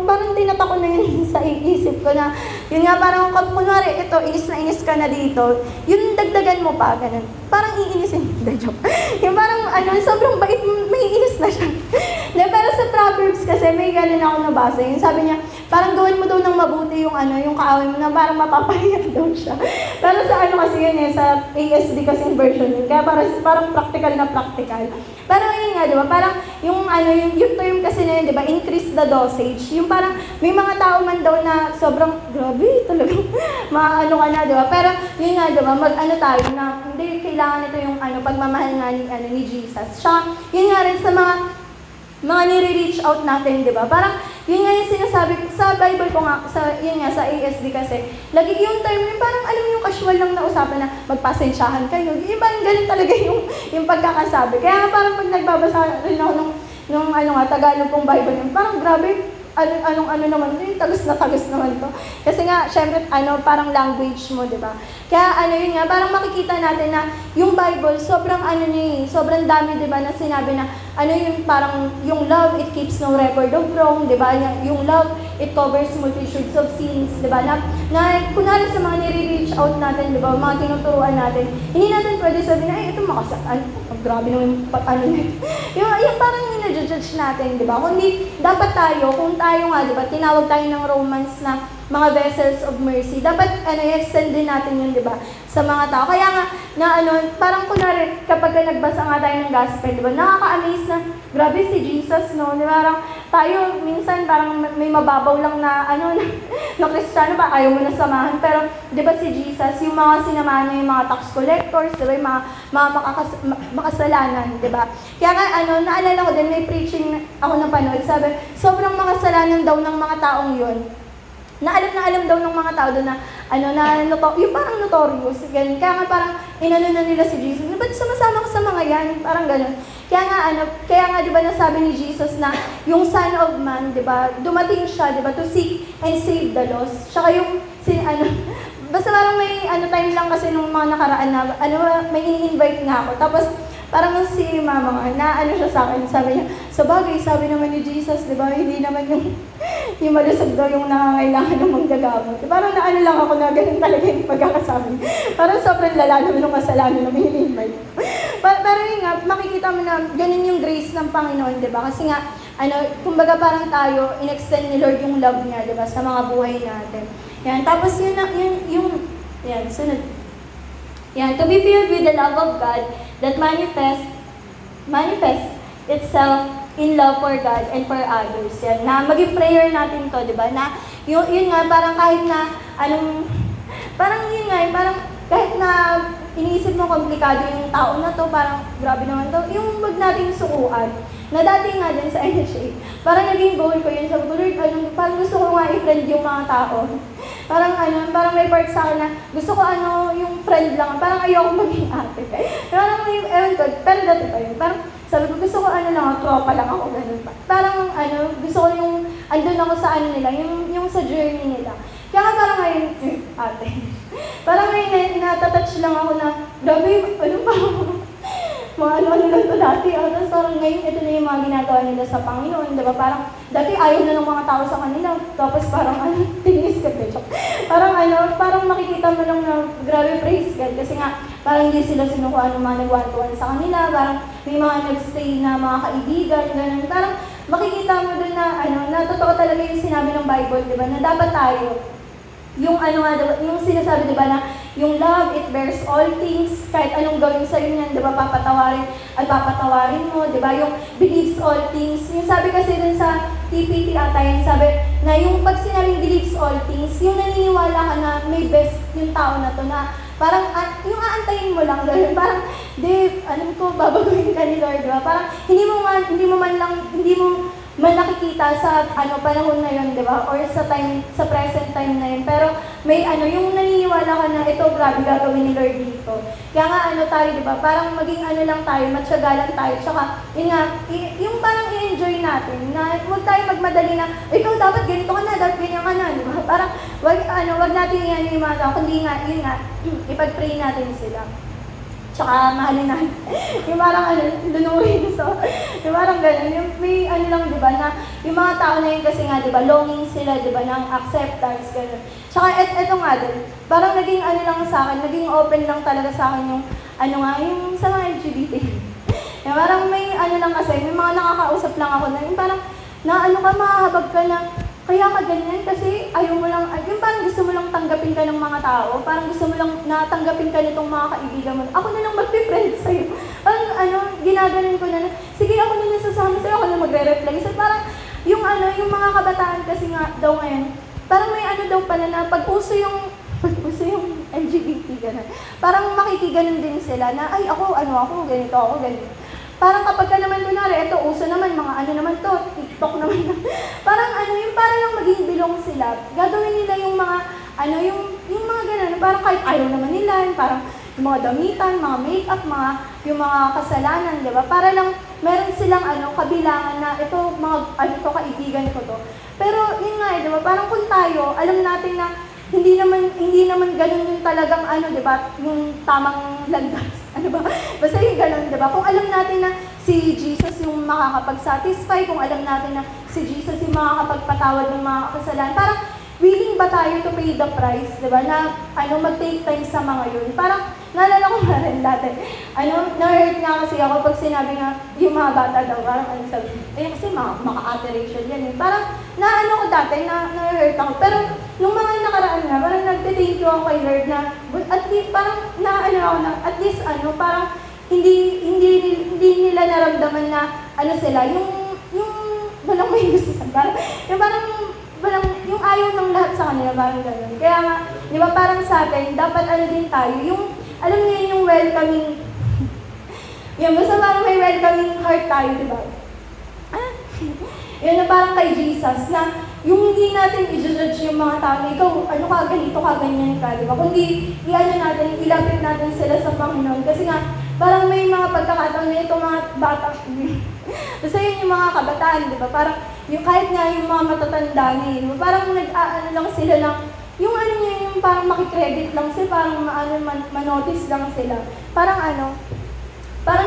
parang tinata ko na yun sa isip ko na, yun nga, parang, kunwari, ito, inis ka na dito, yun, dagdagan mo pa, ganun. Parang iinisin, hindi, joke. Yung parang, sobrang bait, may inis na siya. Pero sa Proverbs kasi, may ganun ako nabasa. Yung sabi niya, parang gawin mo daw ng mabuti yung kaaway mo na parang mapapahiya daw siya. Pero sa kasi yun sa ASD kasing version yun. Kaya parang practical na practical. Pero yun nga, di ba? Parang yung term kasi na yun, di ba? Increase the dosage. Yung parang may mga tao man daw na sobrang grabe talagang ka na, di ba? Pero yun nga, di ba? Tayo na hindi kailangan ito yung pagmamahal nga ni Jesus. Siya, yun nga rin sa mga nire-reach out natin, di ba? Parang yun nga yung sinasabi sa Bible ko nga, sa ASD kasi, lagi yung term yung parang alam yung casual lang na usapan na magpasensyahan kayo. Yung parang ganun talaga yung pagkakasabi. Kaya nga parang pag nagbabasa rin ako nung Tagalog kong Bible, yung parang grabe, naman, tagas naman to. Kasi nga, syempre, parang language mo, di ba? Kaya, yun nga, parang makikita natin na yung Bible, sobrang, sobrang dami, di ba, na sinabi na, yung parang, yung love, it keeps no record of wrong, di ba? Yung love, it covers multitudes of sins, di ba? Na kunwari sa mga nire-reach out natin, di ba, mga tinuturuan natin, hindi natin pwede sabihin na, ito grabe naman yung parang nina-judge natin, di ba? Kundi, dapat tayo, kung tayo nga, di ba, tinawag tayo ng Romans na mga vessels of mercy, dapat, i-extend din natin yun, di ba, sa mga tao. Kaya nga, parang kunwari, kapag nagbasa nga tayo ng gospel, di ba, nakaka-amaze na, grabe si Jesus, no? Di ba, parang tayo, minsan, parang may mababaw lang na, na Kristiyano ba, ayaw mo na samahan, pero, di ba, si Jesus, yung mga sinamahan niya, yung mga tax collectors, di ba, yung mga makasalanan, di ba? Kaya nga, naalala ko din, may preaching ako napanood, sabi, sobrang makasalanan daw ng mga taong yun. Na alam daw ng mga tao doon na, yung parang notorious, ganun. Kaya nga parang, na nila si Jesus, ba't sumasama ka sa mga yan? Parang ganun. Kaya nga, di ba, nasabi ni Jesus na, yung Son of Man, di ba, dumating siya, di ba, to seek and save the lost. Tsaka yung, basta parang may, time lang kasi nung mga nakaraan na, may ini-invite nga ako. Tapos, parang si mama nga, siya sa akin, sabi niya, sa bagay, sabi naman ni Jesus, di ba, hindi naman yung malusog daw yung nangangailangan ng manggagamot. Parang lang ako na ganun talaga yung pagkakasabi. Parang sobrang lala naman ng kasalanan na ini-invite. Pero yun nga, makikita mo na ganun yung grace ng Panginoon, di ba? Kasi nga, kumbaga parang tayo, in-extend ni Lord yung love niya, di ba, sa mga buhay natin. Yan, tapos yan, sunod. Yan, to be filled with the love of God that manifests itself in love for God and for others. Yan, na maging prayer natin to, di ba? Na, yun nga, parang kahit na, parang yun nga, parang kahit na iniisip mo komplikado yung tao na to, parang grabe naman to, yung wag nating sukuan. Na dati nga din sa NHA, parang naging goal ko yun. Sabi ko, Lord, parang gusto ko nga i-friend yung mga tao. Parang may part sa akin na gusto ko yung friend lang. Parang ayoko maging ate. Parang may, ewan ko, pero dati pa yun. Parang sabi ko, gusto ko lang, tropa lang ako, ganun pa. Parang gusto ko yung, andun ako sa nila, yung sa journey nila. Kaya nga parang ngayon, ate. Parang ngayon, natatouch lang ako na, grabe, mga ano lang to dati. Tapos parang ngayon, ito na yung mga ginagawa nila sa Panginoon. Diba? Parang, dati ayaw na ng mga tao sa kanila. Tapos parang, tinis ka, parang makikita mo lang na, grabe, praise God. Kasi nga, parang hindi sila sinukuha ng mga nag-one-to-one sa kanila. Parang, may mga nag-stay na mga kaibigan, ganun. Parang, makikita mo dun na, na totoo talaga yung sinabi ng Bible, diba? Na dapat tayo, yung yung sinasabi, diba, na yung love, it bears all things, kahit anong gawin sa'yo niyan, diba, papatawarin mo, diba, yung believes all things. Yung sabi kasi dun sa TPT ata yun, sabi na yung pag sinabing believes all things, yung naniniwala ka na may best yung tao na to, na parang, yung aantayin mo lang, gano'n, parang, alam ko, babaguhin ka ni Lord, diba, parang, hindi mo man nakikita sa panahon na yun, di ba? Or sa present time na yun. Pero may yung naniniwala ka na ito, grabe gagawin ni Lord dito. Kaya nga tayo, di ba? Parang maging lang tayo, matsagalan tayo. Tsaka, yun nga, yung parang i-enjoy natin, na huwag tayo magmadali na, ikaw dapat ganito ka na, dapat ganyan ka na, di ba? Parang, wag natin yung mga tao, kundi nga, yun nga, ipag-pray natin sila. Tsaka mahalin natin. Yung parang lunurin. So, yung parang gano'n. Yung may lang, di ba, na yung mga tao na yun kasi nga, di ba, longing sila, di ba, ng acceptance, gano'n. Tsaka eto nga din, parang naging lang sa akin, naging open lang talaga sa akin yung, yung sa mga LGBT. Yung parang may lang kasi, may mga nakakausap lang ako na yung parang, na ka, mahahabag ka na, kaya ka ganyan kasi ayaw mo lang, yung parang gusto mo lang tanggapin ka ng mga tao, parang gusto mo lang natanggapin ka nitong mga kaibigan mo. Ako na lang mag-friend sa'yo. Parang ginaganon ko na, sige ako na nasasama sa'yo, ako na magre-reply. So parang yung mga kabataan kasi nga daw ngayon, parang may daw pala na pag-uso yung LGBT, gano'n. Parang makikiganon din sila na, ay ako, ganito ako, ganito. Parang kapag ka naman kunwari, ito, uso naman, mga naman to, TikTok naman. Parang yung para lang maging bilong sila, gagawin nila yung mga, yung mga gano'n, parang kahit ayaw naman nila, parang yung mga damitan, mga make-up, yung mga kasalanan, di ba? Para lang, meron silang kabilangan na ito, mga, kaibigan ko to. Pero yun nga, di ba? Parang kung tayo, alam natin na, hindi naman ganun yung talagang di ba? Yung tamang landas. Basta yung ganun, di ba? Kung alam natin na si Jesus yung makakapag-satisfy, kung alam natin na si Jesus yung makakapagpatawad ng mga kasalanan, parang willing ba tayo to pay the price, di ba? Na mag-take time sa mga yun. Parang naalala ko na rin dati. Na-hurt nga kasi ako pag sinabi nga yung mga bata daw, parang sabi, kasi maka-ate Rachel yan eh. Parang ko dati, na-hurt ako. Pero nung mga nakaraan nga, parang nagte-thank you ako kay Lord na, at least, parang at least parang hindi nila naramdaman na, sila, yung walang may gusto sa parang yung ayaw ng lahat sa kanila, parang gano'n. Kaya nga, di ba parang sa atin, dapat din tayo, yung, alam niyo yun, yung welcoming, yan, basta parang may welcoming heart tayo, di ba? Yan na parang kay Jesus, na yung hindi natin i-judge yung mga tao na ikaw, ka, ganito ka, ganyan ka, di ba? Kundi, natin, ilapit natin sila sa Panginoon. Kasi nga, parang may mga pagkakataon na itong mga bata, basta yun yung mga kabataan, di ba? Parang, yung kahit nga yung mga matatanda niya, parang lang sila lang, yung yung parang makikredit lang sila, parang manotice lang sila. Parang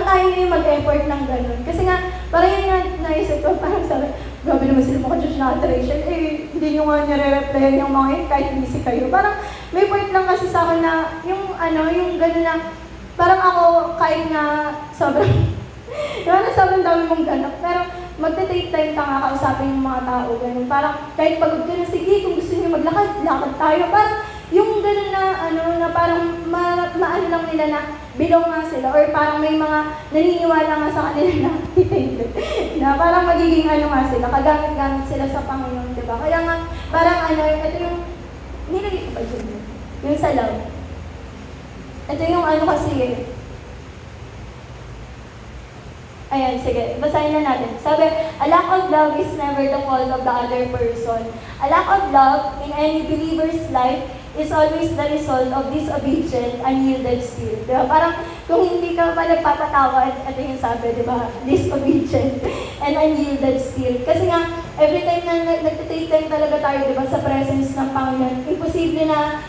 tayo na yung mag-effort ng gano'n. Kasi nga, parang yun nga naisip ko, parang sabi, grabe naman sila maka-judge na iteration, hindi nyo nga nire-replyan yung mga yun kahit busy kayo. Parang may point lang kasi sa akin na, yung gano'n na, parang ako, kahit nga sobrang dami mong ganap, pero magte-take time ka nga kausapin yung mga tao, ganun. Parang kahit pagod ka na, sige, kung gusto niyo maglakad, lakad tayo. Parang yung ganun na, na parang maano lang nila na belong nga sila, or parang may mga naniniwala nga sa kanila na na parang magiging nga sila, kagamit-gamit sila sa Panginoon, di ba? Kaya nga, parang ito yung, nilagay ko pa dyan, yung sa love. Ito yung kasi ayan, sige, basahin na natin. Sabi, a lack of love is never the fault of the other person. A lack of love in any believer's life is always the result of disobedient, unyielded spirit. Diba? Parang kung hindi ka pa nagpapatawad, ito yung sabi, diba? Disobedient and unyielded spirit. Kasi nga, every time na nagtitake time talaga tayo, diba, sa presence ng Panginoon, imposible na,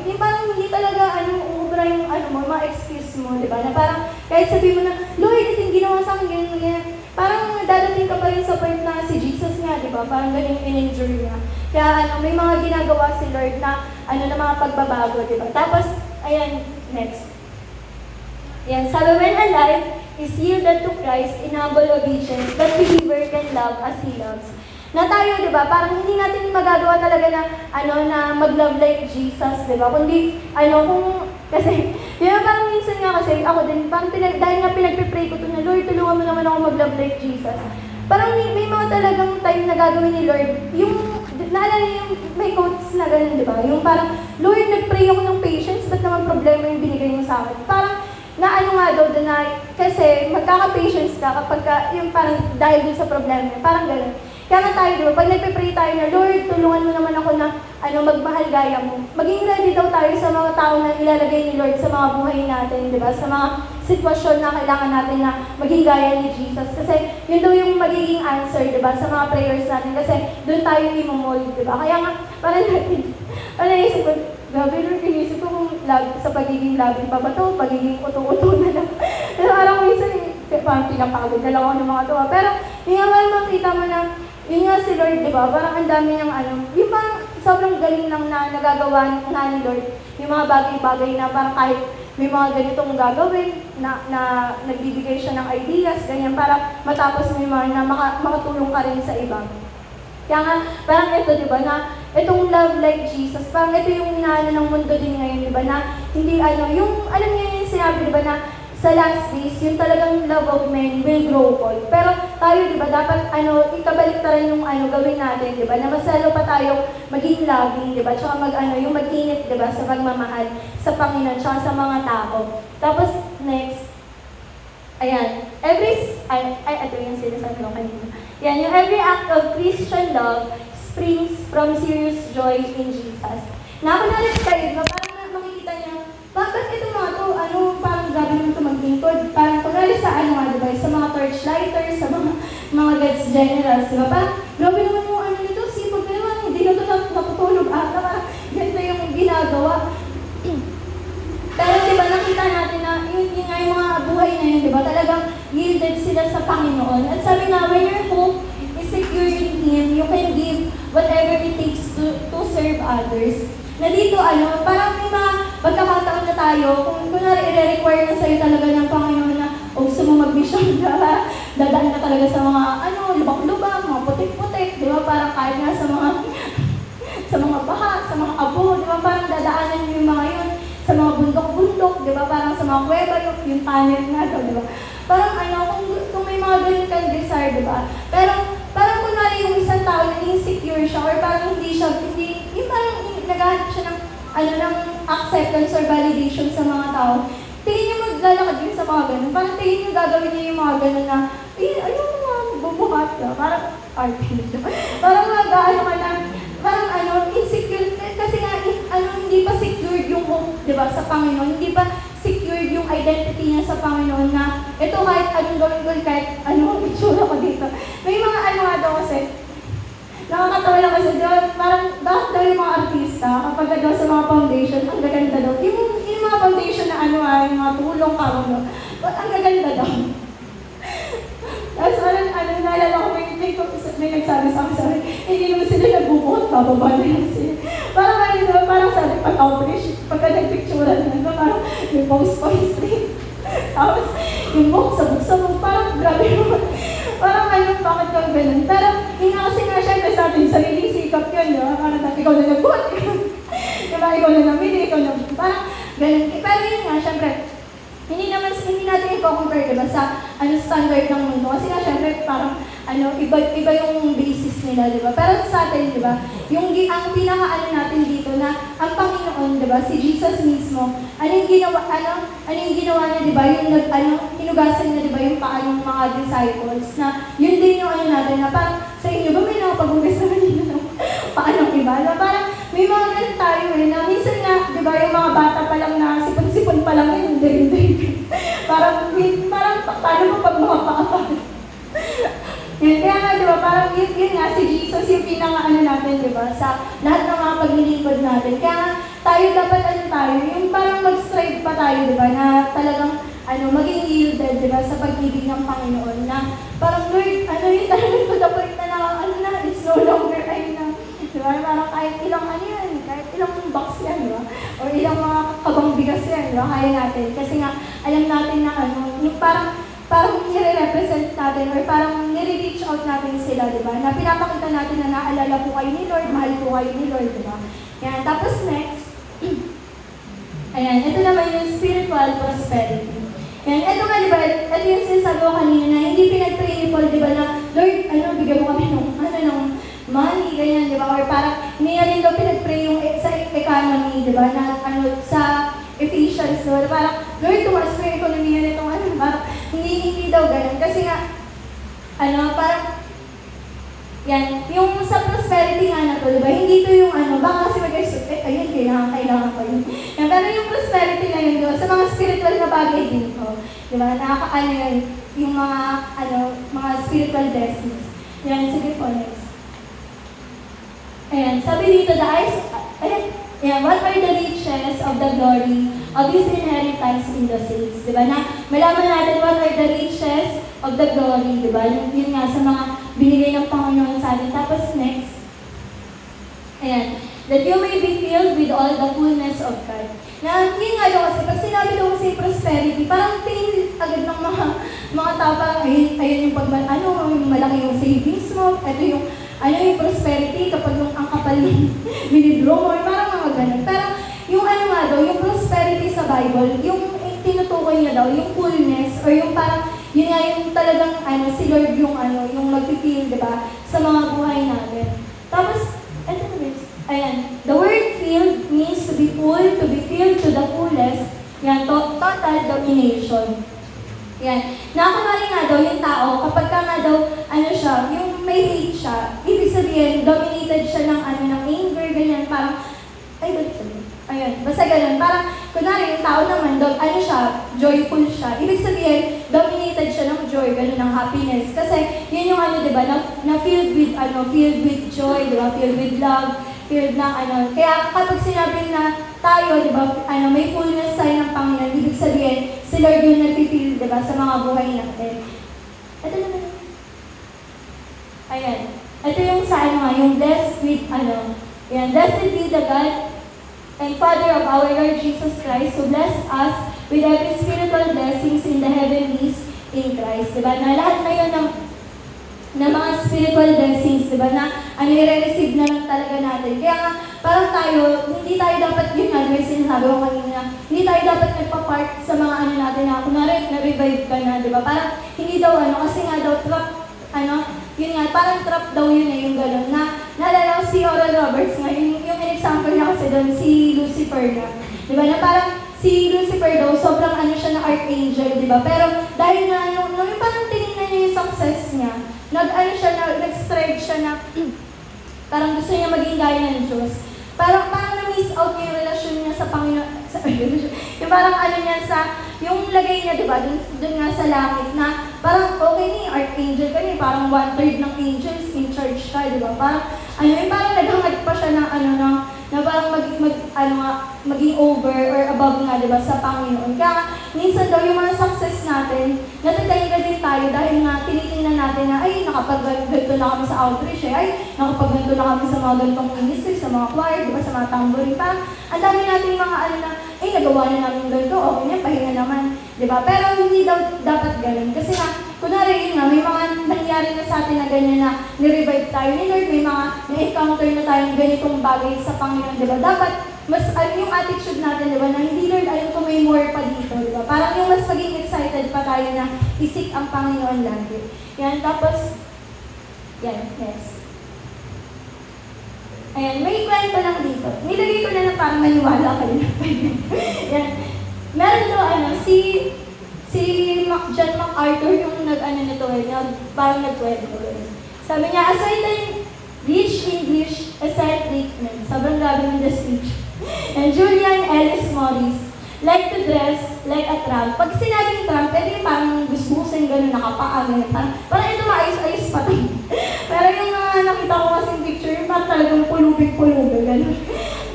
yung parang hindi talaga, uubra yung, mga excuse mo, diba? Na parang, kahit sabihin mo na, Lord, ito yung ginawa sa akin, ganyan. Parang dadating ka pa rin sa point na si Jesus nga, di ba? Parang ganyan in-injure niya. Kaya may mga ginagawa si Lord na na mga pagbabago, di ba? Tapos, ayan, next. Ayan, sabi, when a life is yielded to Christ in humble obedience, that believer can love as He loves. Na tayo, di ba? Parang hindi natin magagawa talaga na, na mag-love like Jesus, di ba? Kundi, kasi, parang minsan nga kasi, ako din, parang dahil nga pinagpipray ko ito na, Lord, tulungan mo naman ako mag-love like Jesus. Parang may mga talagang time na gagawin ni Lord, yung, naalala yung may quotes na ganun, di ba? Yung parang, Lord, nag-pray ako ng patience, ba't naman problema yung binigay mo sa akin? Parang, nga daw doon na, kasi magkaka-patience ka kapag yung parang dahil dun sa problema, parang ganun. Kaya nga tayo, diba, pag nagpe-pray tayo na, Lord, tulungan mo naman ako na magmahal gaya mo. Maging ready daw tayo sa mga tao na ilalagay ni Lord sa mga buhay natin, diba? Sa mga sitwasyon na kailangan natin na maging gaya ni Jesus. Kasi yun daw yung magiging answer, diba? Sa mga prayers natin. Kasi doon tayo i-mold, diba? Kaya nga, parang naisip ko, grabe, Lord, inisip ko kung sa pagiging labi pa ba ito, pagiging uto-uto na lang. Pero parang minsan, parang pinapagod na lang ako ng mga tuwa. Pero, yung nga makita mo na, yun nga si Lord, di ba? Parang ang dami niyang yung parang sobrang galing lang na nagagawa nga ni Lord. Yung mga bagay-bagay na parang kahit may mga ganitong gagawin, na nagbibigay siya ng ideas, ganyan, para matapos mo yung mga na makatulong ka rin sa iba. Kaya nga, parang ito, di ba, na itong love like Jesus, parang ito yung inaano ng mundo din ngayon, di ba, na hindi yung, alam niyo yung sinabi, di ba, na sa last days, yung talagang love of men will grow cold. Pero tayo, di ba, dapat, ikabaliktaran yung gawin natin, di ba, na mas lalo pa tayo maging loving, di ba, tsaka yung mag-init, di ba, sa pagmamahal sa Panginoon, tsaka sa mga tao. Tapos, next, ayan, ito yung sinasabi ko kanina. Yan, yung every act of Christian love springs from serious joy in Jesus. Na ako nalit kayo, diba? Parang makikita niya, bakit ito mga to, parang grabe naman ito maglingkod. Parang kunwari sa diba? Sa mga torchlighters, sa mga God's generals, diba? Parang grabe naman yung nito, sipag na naman, hindi na ito naputulog ata, parang ganito yung ginagawa. Pero diba, nakita natin na yun nga yung mga buhay na yun, diba? Talagang yielded sila sa Panginoon. At sabi na, when your hope is secure in Him, you can give whatever it takes to serve others. Na dito, parang may mga pagkakataon na tayo, kung kunwari i-require na sa'yo talaga ng Panginoon na, gusto mo mag-mission ka, dadaan ka talaga sa mga, lubak-lubak, mga putik-putik, di ba? Parang kahit nga sa mga, sa mga baha, sa mga abo, di ba? Parang dadaanan mo yung mga yun, sa mga bundok-bundok, di ba? Parang sa mga kuweba, yung tunnel nga daw, di ba? Parang kung may mga ganun kang desire, di ba? Pero, parang kunwari yung isang tao na insecure siya, or parang yung parang naghahanap siya ng, ng acceptance or validation sa mga tao, tingin niyo maglalakad yun sa mga ganun. Parang tingin niyo gagawin niyo yung mga ganun na, ayaw mo nga, bubuhat ka. Parang, parang ka na, parang insecure, kasi nga, hindi pa secured yung hope, di ba, sa Panginoon. Hindi pa secured yung identity niya sa Panginoon na, ito kahit anong gawin ko, kahit anong itsura ko dito. May mga nga daw kasi, nakakatawa lang kasi, parang, bakit daw yung mga artista, kapag daw sa mga foundation, ang gaganda daw. Yung mga foundation na yung mga tulong ka, ang gaganda daw. Tapos, naalala ko, may nagsabi sa akin, hindi naman sila nagbubuhat, bababa na lang sila. Parang sabi, pagka nagpicturan na, parang may post street. Tapos, yung book, sabog-sabog, parang grabe naman. Parang bakit parang ikaw na namili, ikaw na, parang ganun. Pero yun nga, syempre, hindi natin i-compare, diba, sa standard ng mundo. Kasi nga, syempre, parang, iba yung basis nila, diba? Pero sa atin, diba, ang pinaka natin dito na, ang Panginoon, diba, si Jesus mismo, ano yung ginawa niya, diba, hinugasan niya, diba, yung paa ng mga disciples, na yun din yung natin, na parang, sa inyo ba may nakapag-ugas na kanina ng paa ng iba? Na parang, may mga ganun tayo na minsan nga, diba, yung mga bata pa lang na sipon-sipon pa lang yun, hindi. parang paano mo pag mga paa? Yan, kaya nga, diba, parang yun nga, si Jesus yung natin, diba, sa lahat ng mga paglilingkod natin. Kaya nga, tayo dapat, yung parang mag-strive pa tayo, diba, na talagang, maging yielded, diba, sa pag-ibig ng Panginoon, na parang, Lord, yung talagang to the point na, it's no longer, diba, parang kahit ilang kahit ilang box yan, diba, or ilang mga kabang bigas yan, diba, kaya natin. Kasi nga, alam natin na, yung parang nire-represent natin or parang nire-reach out natin sila, di ba? Na pinapakita natin na naalala po kayo ni Lord, mahal po kayo ni Lord, di ba? Yan. Tapos next, ayan, ito naman yung spiritual prosperity. Yan, ito nga, di ba? Ito yung sinasabi ko kanina na hindi pinag-pray ni Paul, di ba, na Lord, bigyan mo kami ng money, ganyan, di ba? Or parang hindi na rin daw pinag-pray yung sa economy, di ba? Na sa Ephesians, no? Parang, Lord, tumas mo yung ekonomiya nitong parang hindi daw ganun. Kasi nga, parang, yan, yung sa prosperity nga na to, diba? Hindi to yung baka kasi mag-isip, ayun, kailangan pa yun. Yan, pero yung prosperity na yun, diba? Sa mga spiritual na bagay dito, diba? Yun, yung mga spiritual blessings. Yan, sige po, next. Ayan, sabi dito, what are the riches of the glory of His inheritance in the saints? Diba? Na malaman natin what are the riches of the glory, diba? Yun nga sa mga binigay ng Panginoon sa atin. Tapos next, ayan, that you may be filled with all the fullness of God. Na yun nga daw kasi, pag sinabi daw kasi prosperity, parang tingin agad ng mga tao, parang ayun yung yung malaki yung savings mo, ito yung yung prosperity kapag yung ang kapal withdraw mo, parang mga ganun. Pero yung nga daw, yung prosperity sa Bible, yung tinutukoy niya daw, yung fullness, or yung parang, yun nga yung talagang, si Lord yung mag-feel, diba, sa mga buhay natin. Tapos, ito na guys, ayan, the word filled means to be full, to be filled to the fullest, yan, total domination. Yan. Nakunwari nga daw yung tao, kapag ka nga daw, siya, yung may hate siya, ibig sabihin, dominated siya ng ng anger, ganyan, parang, ayun, basta ganun, parang, kunwari, yung tao naman, siya, joyful siya, ibig sabihin, dominated siya ng joy, ganun, ng happiness, kasi, yun yung diba, na filled with joy, diba, filled with love, filled ng kaya kapag sinabi na tayo, diba, may fullness tayo ng Panginoon, ibig sabihin, si Lord yung nag-feel, diba, sa mga buhay natin. Ito naman. Ayan. Ito yung sa yung blessed with, ayan, blessed be the God and Father of our Lord Jesus Christ, who blessed us with every spiritual blessings in the heavenlies in Christ. Diba? Na lahat na yun na mga spiritual blessings, diba? Na i-receive na lang talaga natin. Kaya nga, parang tayo, hindi tayo dapat, yun nga, yung sinasabi ko kanina, hindi tayo dapat nagpa-part sa mga natin na, kunwari, na-revive ka na, diba? Parang, hindi daw kasi nga daw, trap, yun nga, parang trap daw yun yung gano'n, na, naalala ko si Oral Roberts nga, yung example niya kasi doon, si Lucifer na, diba? Na parang, si Lucifer daw, sobrang siya na archangel, diba? Pero, dahil nga, yung parang tinignan niya yung success niya, nag-strive siya na, parang gusto niya maging gaya ng Diyos. Parang na-miss out niya yung relasyon niya sa Panginoon, yung parang niya yung lagay niya, diba, dun nga sa langit na, parang okay ni archangel ka niya, parang 1/3 ng angels in charge ka, diba? Parang, parang naghangad pa siya na parang maging over or above nga, diba, sa Panginoon. Kaya minsan daw yung mga success natin, natatayin din tayo dahil nga tinitingnan natin na, nakapag-ganto na kami sa outreach, nakapag-ganto na kami sa mga gantong ministry, sa mga choir, diba, sa mga tambourine. Parang, ang dami natin mga nagawa na namin ganito, okay na, pahinga naman, diba? Pero hindi daw dapat ganun. Kasi nga, kunwari yun nga, may mga nangyari na sa atin na ganyan na nirevive tayo ni Lord, may mga na-encounter na tayong ganitong bagay sa Panginoon, di ba? Dapat, mas yung attitude natin, di ba, na hindi Lord, alam ko may more pa dito, di ba? Parang yung mas maging excited pa tayo na isik ang Panginoon lagi. Yan, tapos, yan, yes. Ayan, may kwento lang dito. Nilagay ko na lang para maniwala kayo na yan. Meron to, si John MacArthur yung nito parang nagkwento. Sabi niya, a certain rich English eccentric man, sobrang grabe ng the speech, and Julian Ellis Morris, like to dress like a tramp. Pag sinabing tramp, pwede parang gusgusin, gano'n, nakapaa, gano'n. Parang ito maayos-ayos pa tayo. Pero yung nakita ko kasing picture, yung parang talagang pulubig, gano'n.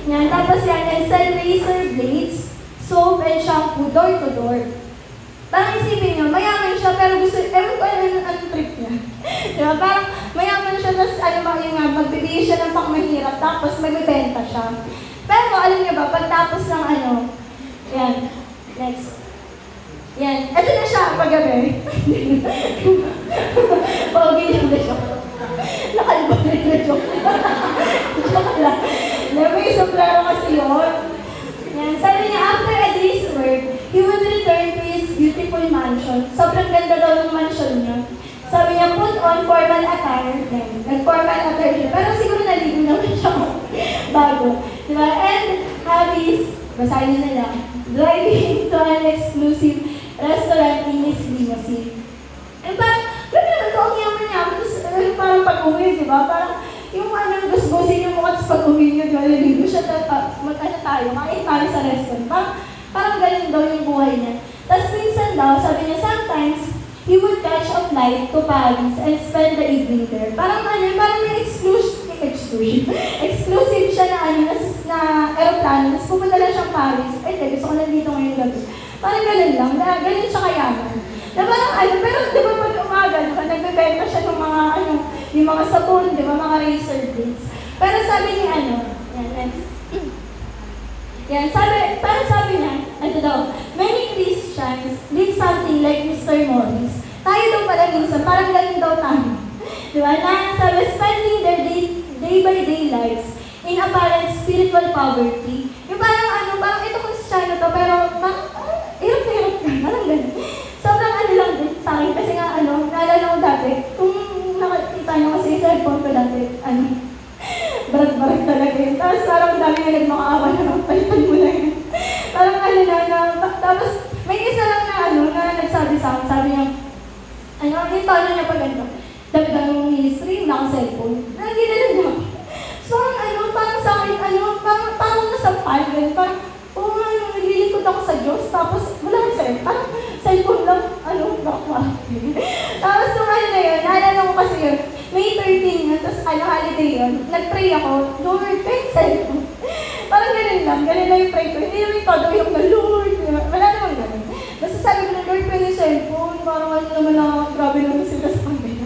Yan, tapos yan, and sell razor blades, soap and shampoo, door to door. Parang isipin nyo, mayaman siya, pero gusto, ewan ko anong trip niya. Diba? Parang mayaman siya, tapos magbibigay siya ng pangmahirap, tapos magbibenta siya. Pero alam niyo ba, pagtapos ng yan, next. Yan, eto na siya, paggabi. Pogi lang na siya. Nakalibag na joke. Joke lang. May sombrero kasi yun. Yan, sabi niya, after a day's work, he would return to his beautiful mansion. Sobrang ganda daw ng mansion niya. Sabi niya, put on formal attire. Yan, nag-formal attire siya. Pero siguro naligo naman siya bago. Diba? And have his, basahin niyo na lang, driving to an exclusive restaurant in his limousine. And parang, grabe naman ito, ang yaman-yaman. Tapos parang pag-uwi, di ba? Parang, yung gusgusin yung mukha, tapos pag-uwi niyo, di ba? Naligo siya, tayo, makain tayo sa restaurant. Parang ganun daw yung buhay niya. Tapos minsan daw, sabi niya, sometimes, he would catch a flight to Paris and spend the evening there. Parang parang may exclusive siya na aeroplano, tapos pupunta lang siyang Paris. Ay, gusto ko lang dito ngayong gabi. Parang ganun lang, ganun siya kayaman. Na parang pero di ba pag umaga, di ba, nagbebenta siya ng mga yung mga sabon, di ba, mga razor blades. Pero sabi niya sabi niya, many Christians live something like Mr. Morris. Tayo daw pala minsan, parang ganun daw tayo. Di ba? Na sabi, spending their day-by-day lives in apparent spiritual poverty. Yung parang parang ito Kristiyano to, pero hirap-hirap ka, parang ganun. Sobrang lang din sa akin, kasi nga naalala ko dati, kung nakikita niyo kasi yung cellphone ko dati, barag-barag talaga yun. Tapos parang dami nga nagmakaawa na palitan mo na yun. Parang tapos may isa lang na nagsabi sa akin, sabi niya, yung tono niya pag dapat ng ministry, wala akong cellphone. Nagigilala niya. So, parang sa akin, parang nasampal, parang, naglilingkod ako sa Diyos, tapos wala akong cellphone. Parang cellphone lang, bakwa. Tapos nung na yun, naalala ko kasi yun, May 13 yun, tapos holiday yun, nag-pray ako, Lord, thanks cellphone. Parang ganun lang yung pray ko. Hindi naman todo yung Lord, wala naman ganun. Basta sabi ko na, Lord, pray yung cellphone, parang naman ako, grabe naman sila sa akin.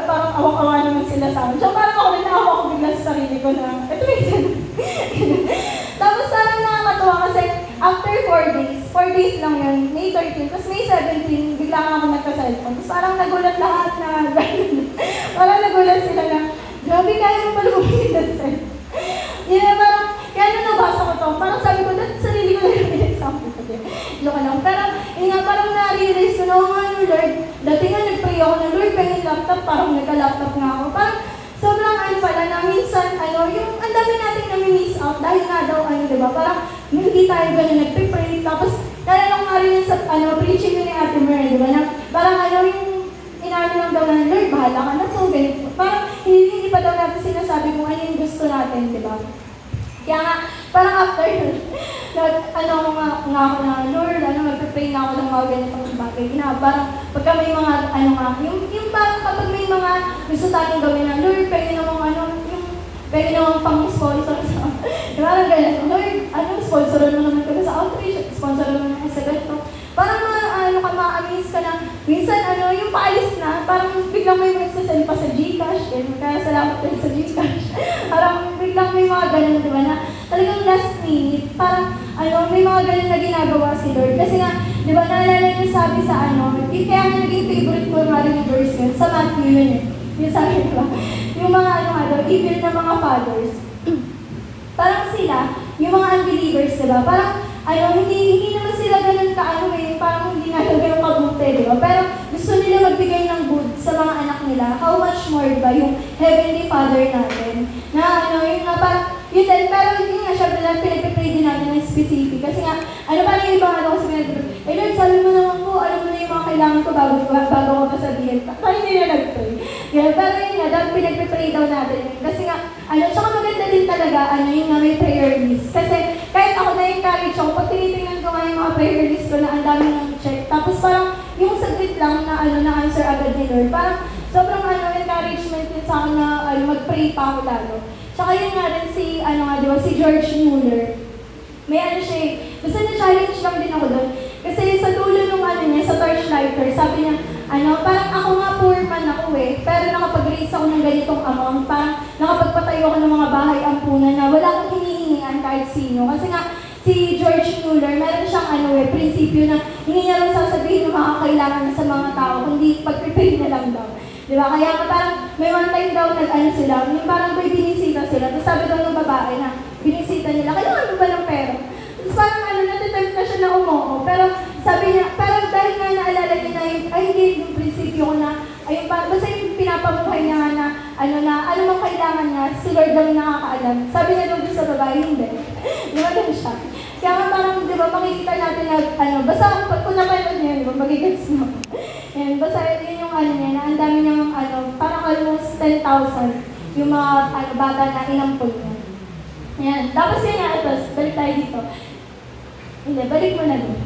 Parang awak-awa naman sila sa akin. So parang ako naawa ko bigla sa sarili ko na, ito may cellphone. Tapos parang nakakatawa kasi after 4 days lang yun, May 13, tapos May 17, bigla nga ako nagka-cellphone. Tapos parang nagulat lahat na gano'n. Parang nagulat sila na, grabe kaya mo pala bumili ng cellphone. Yun na parang, kaya nung nabasa ko to, parang sabi ko, dahil sarili ko lang yung example ko din. Loka lang. Pero, yun nga, parang na-realize ko na, Lord, dati nga nag-pray ako na, Lord, kaya yung laptop, parang nagka-laptop nga ako. Parang, sobrang pala na minsan, yung ang dami natin nami-miss out dahil nga daw, diba, parang hindi tayo ganun nagpipray. Tapos, nalalong nga rin yun sa, preaching yun ni Ate Mer, diba, na parang yung inaano lang daw na, Lord, bahala ka na to, ganito. Parang, hindi pa daw natin sinasabi kung ano yung gusto natin, diba? Kaya nga, parang after yun, ako na, Lord, magpipray na ako ng mga ganitong bagay. Parang, pagka may mga, yung parang kapag may mga gusto tayong gawin na, Lord, pwede namang pang-sponsor sa, parang ganito, Lord, sponsoran mo naman ka sa outreach, sponsoran mo naman sa ganito. Parang ma-amaze ka na, minsan, yung paalis na, parang biglang may magsasend pa sa Gcash, kaya salamat din sa Gcash. Parang biglang may mga ganun, diba, na talagang last minute, parang, may mga ganun na ginagawa si Lord. Kasi nga, di ba, naalala niyo sabi sa kaya nga naging favorite ko nga rin yung verse yun, sa Matthew yun eh. Yung sabi ko, yung mga evil na mga fathers. Parang sila, yung mga unbelievers, di ba? Parang, hindi naman sila ganun parang hindi na ganun kabuti, di ba? Pero gusto nila magbigay ng good sa mga anak nila. How much more, di ba? Yung Heavenly Father natin. Na yun nga, parang, yun din, pero yun nga, syempre lang, pinag-pray din natin ng specific. Kasi nga, parang yung ibang ko sa pinag-pray, Lord, sabi mo naman po, alam mo na yung mga kailangan ko bago ko pasabihin. Kaya hindi na nag-pray. Yeah, pero yun nga, dapat pinag-pray daw natin. Kasi nga, tsaka maganda din talaga, yun nga, may prayer list. Kasi, kahit ako na-encourage ako, pag tinitingnan ko nga yung mga prayer list ko na ang dami ng check, tapos parang, yung saglit lang na, na-answer agad ni Lord, parang, sobrang, encouragement din sa akin na, mag-pray pa ako lalo. Tsaka yun nga rin si, si George Mueller. May siya basta na-challenge lang din ako doon. Kasi sa dulo nung niya, sa torchlighter, sabi niya, parang ako nga poor man ako pero nakapag-raise ako ng ganitong amount, parang nakapagpatayo ako ng mga bahay ampunan na wala akong hinihingian kahit sino. Kasi nga, si George Mueller, meron siyang prinsipyo na hindi niya lang sasabihin ng mga kailangan sa mga tao, kundi pag-prepare na lang daw. Diba? Kaya parang may one time daw sila, yung parang may binisita sila, tapos sabi daw ng babae na binisita nila, kailangan mo ba ng pera? Tapos parang natitempt na siya na umuo, pero sabi niya, pero dahil nga naalala niya na hindi yung prinsipyo ko na, basta yung pinapabuhay niya nga na, ano mang kailangan niya, si Lord lang yung nakakaalam. Sabi niya doon sa babae, hindi. Di ba ganun siya? Kaya nga parang, di ba, makikita natin na, basta kung napanood niya, di ba, magigets mo. Yan, basta yun yung niya, na ang dami niyang, parang almost 10,000 yung mga bata na inampol niya. Yan, tapos yun nga, ito, balik tayo dito. Hindi, balik mo na doon.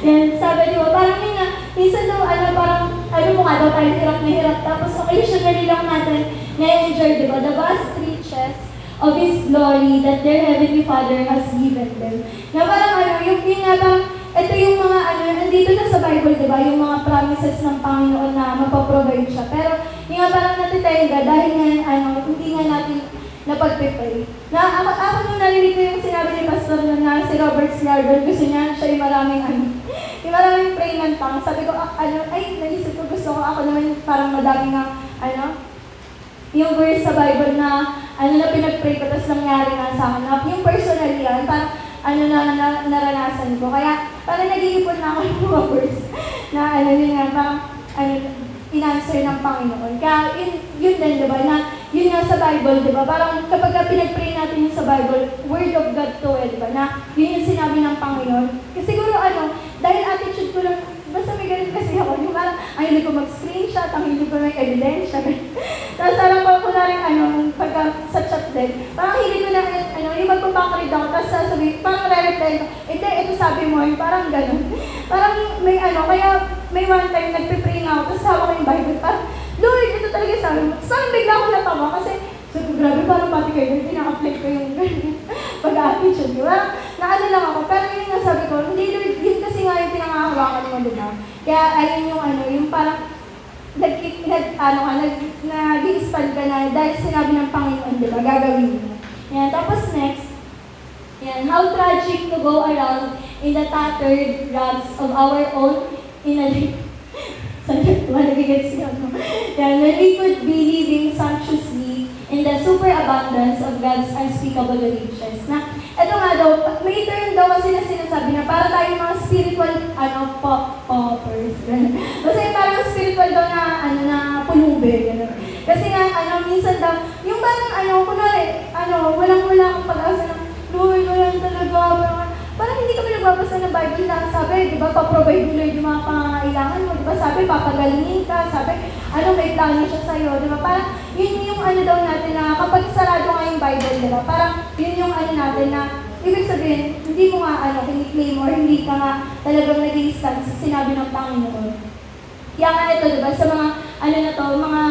Yan, sabi di ba, parang yun nga, minsan daw, parang, mo nga daw tayo hirap na hirap, tapos occasionally lang natin na-enjoy, di ba, the vast riches of His glory that their Heavenly Father has given them. Na parang yung nga parang, ito yung mga nandito na sa Bible, di ba, yung mga promises ng Panginoon na mapaprovide siya. Pero, yung nga parang natitenga dahil nga, hindi nga natin napag-pray. Na ako nung narinig ko yung sinabi ni Pastor na si Robert Slardon, gusto niya siya yung maraming yung maraming pray ng tongue. Sabi ko, naisip ko, gusto ko ako naman parang madami nga, yung verse sa Bible na, na pinag-pray ko, tapos nangyari nga sa akin. Yung personally yan, parang, naranasan ko. Kaya, parang nag-iipon na ako ng mga verse na, yun nga, parang, in-answer ng Panginoon. Kaya, yun din, di ba, na, yun nga sa Bible, di ba, parang kapag pinag-pray natin yung sa Bible, Word of God to di ba, na yun yung sinabi ng Panginoon. Kasi siguro, dahil attitude ko lang, basta may ganun kasi ako, yung parang, ang hindi ko mag-screenshot, ang hindi ko may ebidensya. Tapos alam ko na rin, pagka sa chat din, parang hindi ko na, yung magpapakirid ako, tapos sasabihin, parang re-reply ko, hindi, ito sabi mo, yung parang ganun. Parang may kaya may one time, nagpipray na ako, tapos sabi ko yung Bible, parang, Lord, ito talaga sabi mo. Saan bigla ko natawa, kasi, sabi ko, grabe, parang pati kayo, pinaka-apply ko yung pag-attitude, di ba? Lang ako, pero yun nga sabi ko, hindi, Lord, yun kasi nga yung pinangahawakan mo, di ba? Kaya, ayun yung yung parang, nag-i-expand ka na dahil sinabi ng Panginoon, di ba? Gagawin mo. Yan, tapos next, yan, how tragic to go around in the tattered rags of our own malagigits yun. Yan, when we could be living sumptuously in the superabundance of God's unspeakable riches. Na, ito nga daw, may term daw kasi na sinasabi na para tayong mga spiritual, paupers. Kasi parang spiritual daw na, na pulubi. Kasi nga, minsan daw, yung parang, kunwari, walang-wala akong pag-asa ng, Lord, wala talaga, parang hindi kami nagbabasa ng Bible lang, sabi, di ba, pa-provide mo Lord yung mga pangangailangan mo, di ba, sabi, papagalingin ka, sabi, may plano siya sa'yo, di ba, parang, yun yung daw natin na, kapag sarado nga yung Bible, di ba, parang, yun yung natin na, ibig sabihin, hindi mo nga, kini-claim or hindi ka nga talagang nag-i-stand sa sinabi ng Panginoon. Kaya nga ito, di ba, sa mga, mga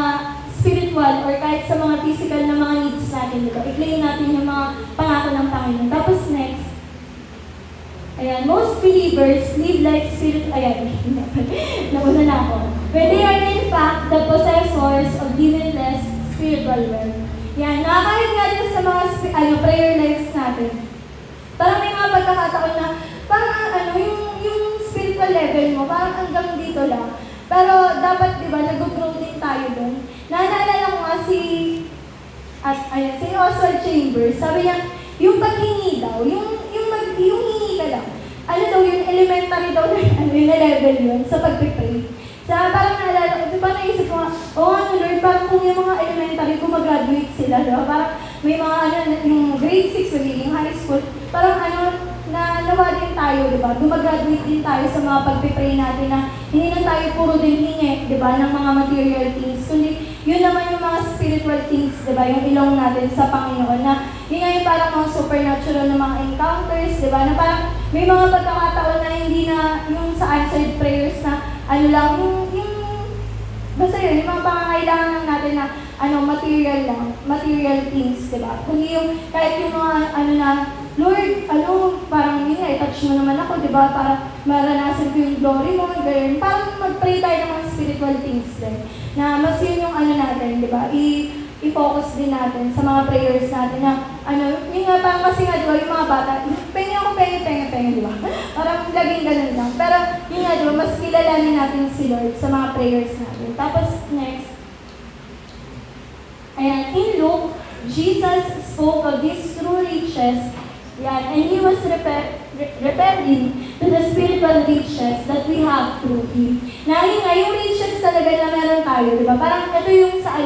spiritual or kahit sa mga physical na mga needs natin, di ba, i-claim natin yung mga pangako ng Panginoon. Tapos next, ayan, most believers live like nauna na ako. When they are in fact the possessors of limitless spiritual wealth. Yan, nakakahit nga din sa mga prayer lives natin. Parang may mga pagkakataon na, parang yung level mo, parang hanggang dito lang. Pero dapat, di ba, nag-grow din tayo doon. Naalala ko nga si Oswald Chambers, sabi niya, yung paghingi daw, yung hingi ka lang, ano daw yun, elementary daw na yung level yun sa pagpipray. Parang naalala ko, diba naisip ko nga, Lord, parang kung yung mga elementary, gumagraduate sila, diba? Parang may mga yung grade 6, magiging high school, parang nawa din tayo, diba? Gumagraduate din tayo sa mga pagpipray natin na hindi na tayo puro din hingi, diba, ng mga material things, kundi yun naman yung mga spiritual things, diba, yung ilong natin sa Panginoon, na yun nga yung parang mga supernatural na mga encounters, diba, na parang may mga pagkakataon na hindi na yung sa answered prayers na basta yun, yung mga pangangailangan lang natin na material things, diba? Kundi yung, kahit yung mga Lord, parang yun nga, touch mo naman ako, diba? Para maranasan ko yung glory mo, ganyan. Parang mag-pray tayo ng mga spiritual things din. Na mas yun yung natin, diba? I-focus din natin sa mga prayers natin na, yun nga, parang kasi nga, diba, yung mga bata, pengi ako, pengi, diba? Parang laging ganun lang. Pero, yun nga, diba, mas kilalanin natin si Lord sa mga prayers natin. Tapos, next. Ayan, in Luke, Jesus spoke of these true riches, and He was referring to the spiritual riches that we have through Him. Na yun nga, yung riches talaga na meron tayo, diba? Parang ito yung sa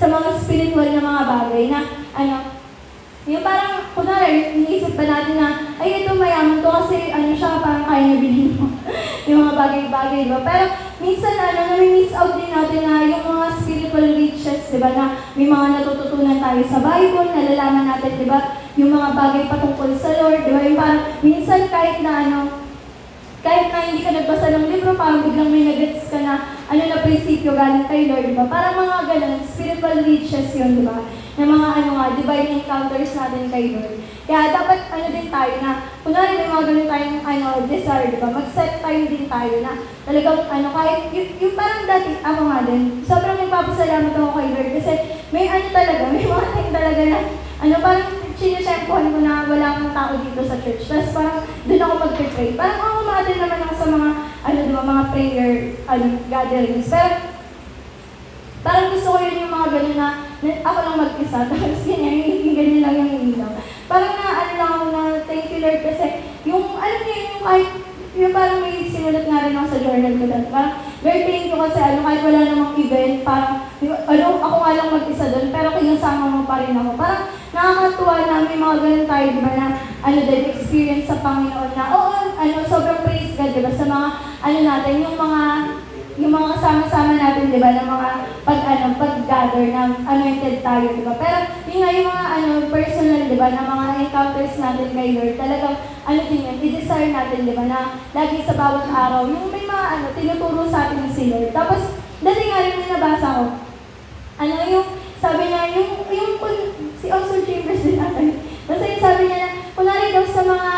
mga spiritual na mga bagay na, yung parang, kunwari, iniisip pa natin na, ay, ito mayaman to kasi, siya, parang kaya niya bilhin mo. Yung mga bagay-bagay, diba? Pero, minsan, nami-miss out din natin na yung mga spiritual riches, diba, na may mga natututunan tayo sa Bible, nalalaman natin, diba, yung mga bagay patungkol sa Lord, diba, yung parang, minsan, kahit na hindi ka nagbasa ng libro, parang biglang may nagets ka na, na prinsipyo galing kay Lord, diba? Parang mga ganun, spiritual riches yun, diba? Na mga divine encounters natin kay Lord. Kaya dapat din tayo na, kunwari may mga ganun tayong desire, diba? Mag-set tayo din tayo na talagang kahit yung parang dati, ako nga din, sobrang nagpapasalamat ako kay Lord kasi may talaga, may mga time talaga na, parang sinisempohan ko na wala akong tao dito sa church. Tapos parang doon ako mag-pray. Parang umatin naman ako sa mga, diba, mga prayer gatherings. Pero parang gusto ko yun yung mga ganun na ako lang mag-isa. Tapos ganyan lang yung ilaw. Parang lang ako na thank you Lord kasi yung, yung kahit, yung parang may sinulat nga rin ako sa journal ko dati. Parang, Lord, thank you kasi kahit wala namang event, parang, ako nga lang mag-isa doon, pero kinasama mo pa rin ako. Parang, nakakatuwa na may mga ganun tayo, di ba, na, din, experience sa Panginoon na, sobrang praise God, di ba, sa mga, natin, yung mga kasama-sama natin, di ba, ng mga pag-gather ng anointed tayo, di ba? Pero, yun nga, yung mga, personal, di ba, na mga encounters natin kay Lord, talagang, din yan, i-desire natin, di ba, na lagi sa bawat araw, yung may mga, tinuturo sa atin si Lord. Tapos, dati nga rin nabasa ko, yung, sabi niya, si Oswald Chambers din natin, basta yung sabi niya na, kunwari daw sa mga,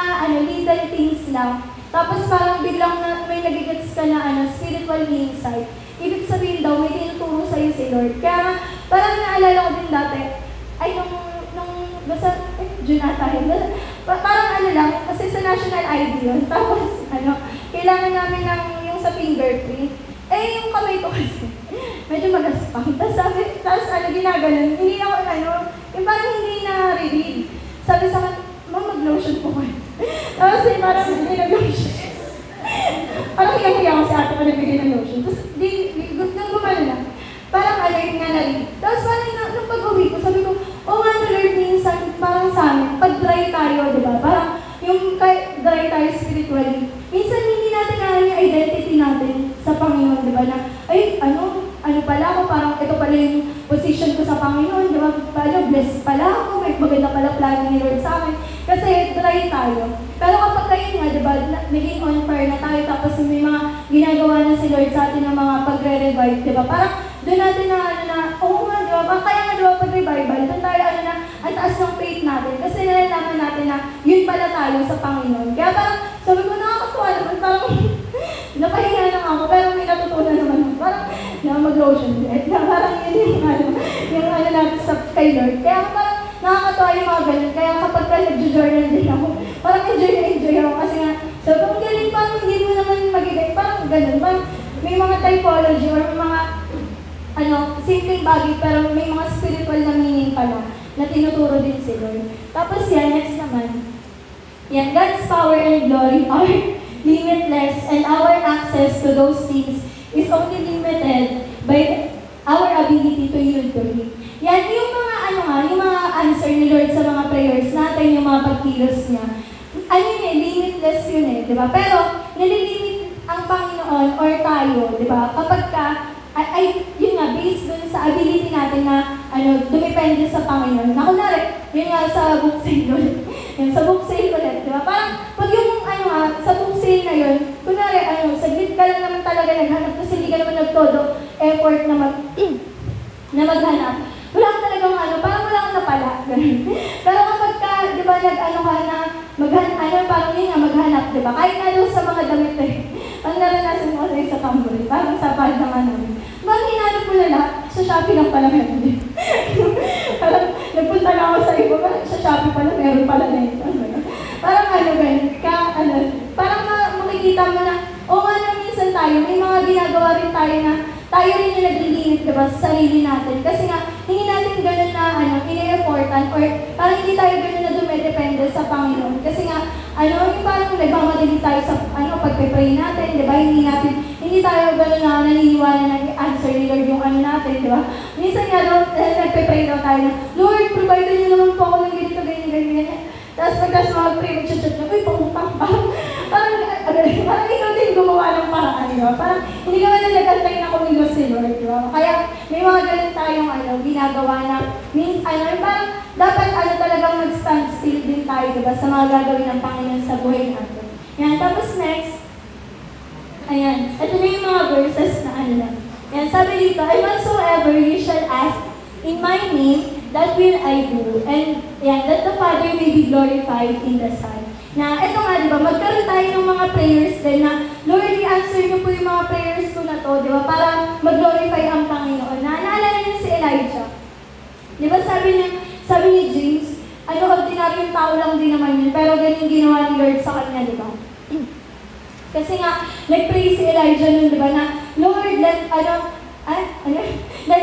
little things lang, tapos parang biglang may nagigets ka na, spiritual insight, ibig sabihin daw, may tinuturo sa'yo si Lord. Kaya, parang naalala ko din dati, basta, June ata yun, parang lang, kasi sa national ID yun, tapos, kailangan namin yung sa fingerprint, yung kamay ko kasi, medyo magaspang. Tapos ginaganon, hindi ako, yung parang hindi na-read. Sabi sa akin, mag-lotion po kayo. Tapos parang hindi nag-lotion. Parang hiyang-hiya ko si ate ko nagbigay ng lotion. Tapos, nung gumano na, parang alert nga na-read. Tapos parang nung pag-uwi ko, sabi ko, nga na-learn minsan, parang sa amin, pag-dry tayo, di ba? Parang yung dry tayo spiritually. Minsan hindi natin yung identity natin sa Panginoon, di ba? Na, ano pala ako, parang ito pala yung position ko sa Panginoon, di ba? Blessed pala ako, may maganda pala plano ni Lord sa akin. Kasi dry tayo. Pero kapag kayo nga, di ba, naging on fire na tayo, tapos may mga ginagawa na si Lord sa atin ng mga pagre-revive, di ba? Parang doon natin oo nga, di ba? Kaya nga, di ba, pag-revival, doon tayo, ang taas ng faith natin. Kasi nalalaman natin na yun pala tayo sa Panginoon. Kaya parang, sabi ko, nakakatuwa naman, parang, napahinga lang ako, pero may natutunan naman ako. Parang, mag-lotion din. Parang yun yung natin sa kay Lord. Kaya parang, nakakatuwa yung mga ganun. Kaya kapag nag-journal din ako, parang enjoy ako. Kasi nga, sabi ko, galing parang hindi mo naman parang ganun. May mga typology or may mga simpleng bagay pero may mga spiritual na meaning pala na tinuturo din si Lord. Tapos yan, next naman. Yan, God's power and glory are limitless and our access to those things is only limited by our ability to yield to Him. Yan, yung mga yung mga answer ni Lord sa mga prayers natin, yung mga pagkilos niya. Limitless yun di ba? Pero, nililimit ang Panginoon or tayo, di ba? Kapag yun nga, based dun sa ability natin na, dumepende sa Panginoon. Na kunwari, yun nga sa book sale ulit. Yun, sa book sale ulit, di ba? Parang, pag yung, sa book sale na yun, kunwari, saglit ka lang naman talaga naghanap kasi hindi ka naman nagtodo effort na maghanap. Wala kang talagang parang wala kang napala. Pero kapag ka, di ba, ka na parang yun nga, maghanap, di ba? Kahit nga doon sa mga damit ang naranasan mo sa Cambodia, parang sa pad naman namin. Bakit hinanap mo na lahat? Sa Shopee lang pala meron din. Parang nagpunta na ako sa iba, parang sa Shopee pala meron pala na ito. Parang parang makikita mo na, minsan tayo, may mga ginagawa rin tayo na tayo rin yung naglilimit, diba, sa sarili natin. Kasi nga, hindi natin ganun na, ini-effortan or parang hindi tayo ganun na dumedepende sa Panginoon. Kasi nga, yung parang nagmamadali tayo sa, pagpe-pray natin, diba, hindi tayo ganun na naniniwala na answer ni Lord yung natin, diba. Minsan nga daw, nagpe-pray daw tayo na, Lord, provide niyo naman po ako ng ganito, ganyan. Tapos pagkas mag-pray, mag-chat na, uy, pangutang pa. Parang ikaw din gumawa ng paraan, di ba? Parang hindi ka nalagantay na kumilos si Lord, di ba? Kaya may mga ganun tayong ginagawa na, parang dapat talagang mag-stand still din tayo, di ba? Sa mga gagawin ng Panginoon sa buhay natin. Yan, tapos next, ayan, ito na yung mga verses na Yan, sabi dito, and whatsoever you shall ask in my name, that will I do. And yan, that the Father may be glorified in the Son. Na, ito nga, di ba, magkaroon tayo ng mga prayers din na, Lord, i-answer niyo po yung mga prayers ko na to, di ba, para mag-glorify ang Panginoon. Naalala niyo si Elijah. Di ba, sabi ni James, ordinaryong tao lang din naman yun, pero ganyan ginawa ni Lord sa kanya, di ba? Kasi nga, nag-pray si Elijah nun, di ba, na, Lord, let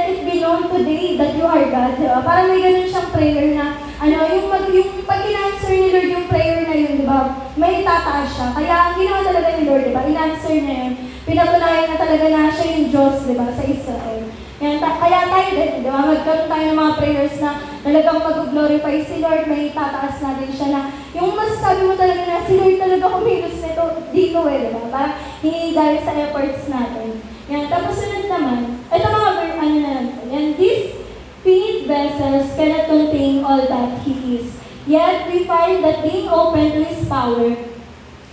it be known today that you are God, di ba? Parang may ganun siyang prayer na, yung pag in-answer ni Lord yung prayer na yun, di ba? May tataas siya. Kaya ang ginawa talaga ni Lord, di ba? In-answer niya yun. Pinatunayan na talaga na siya yung Diyos, di ba? Sa Israel. Yan, kaya tayo din, di ba? Magkaroon tayo ng mga prayers na talagang mag-glorify si Lord, may tataas natin siya na yung masasabi mo talaga na si Lord talaga kumilos nito dito di ba? Parang hindi dahil sa efforts natin. Yan, tapos sunod naman, ito mga yan, these finite vessels cannot contain all that He is. Yet, we find that being open to His power,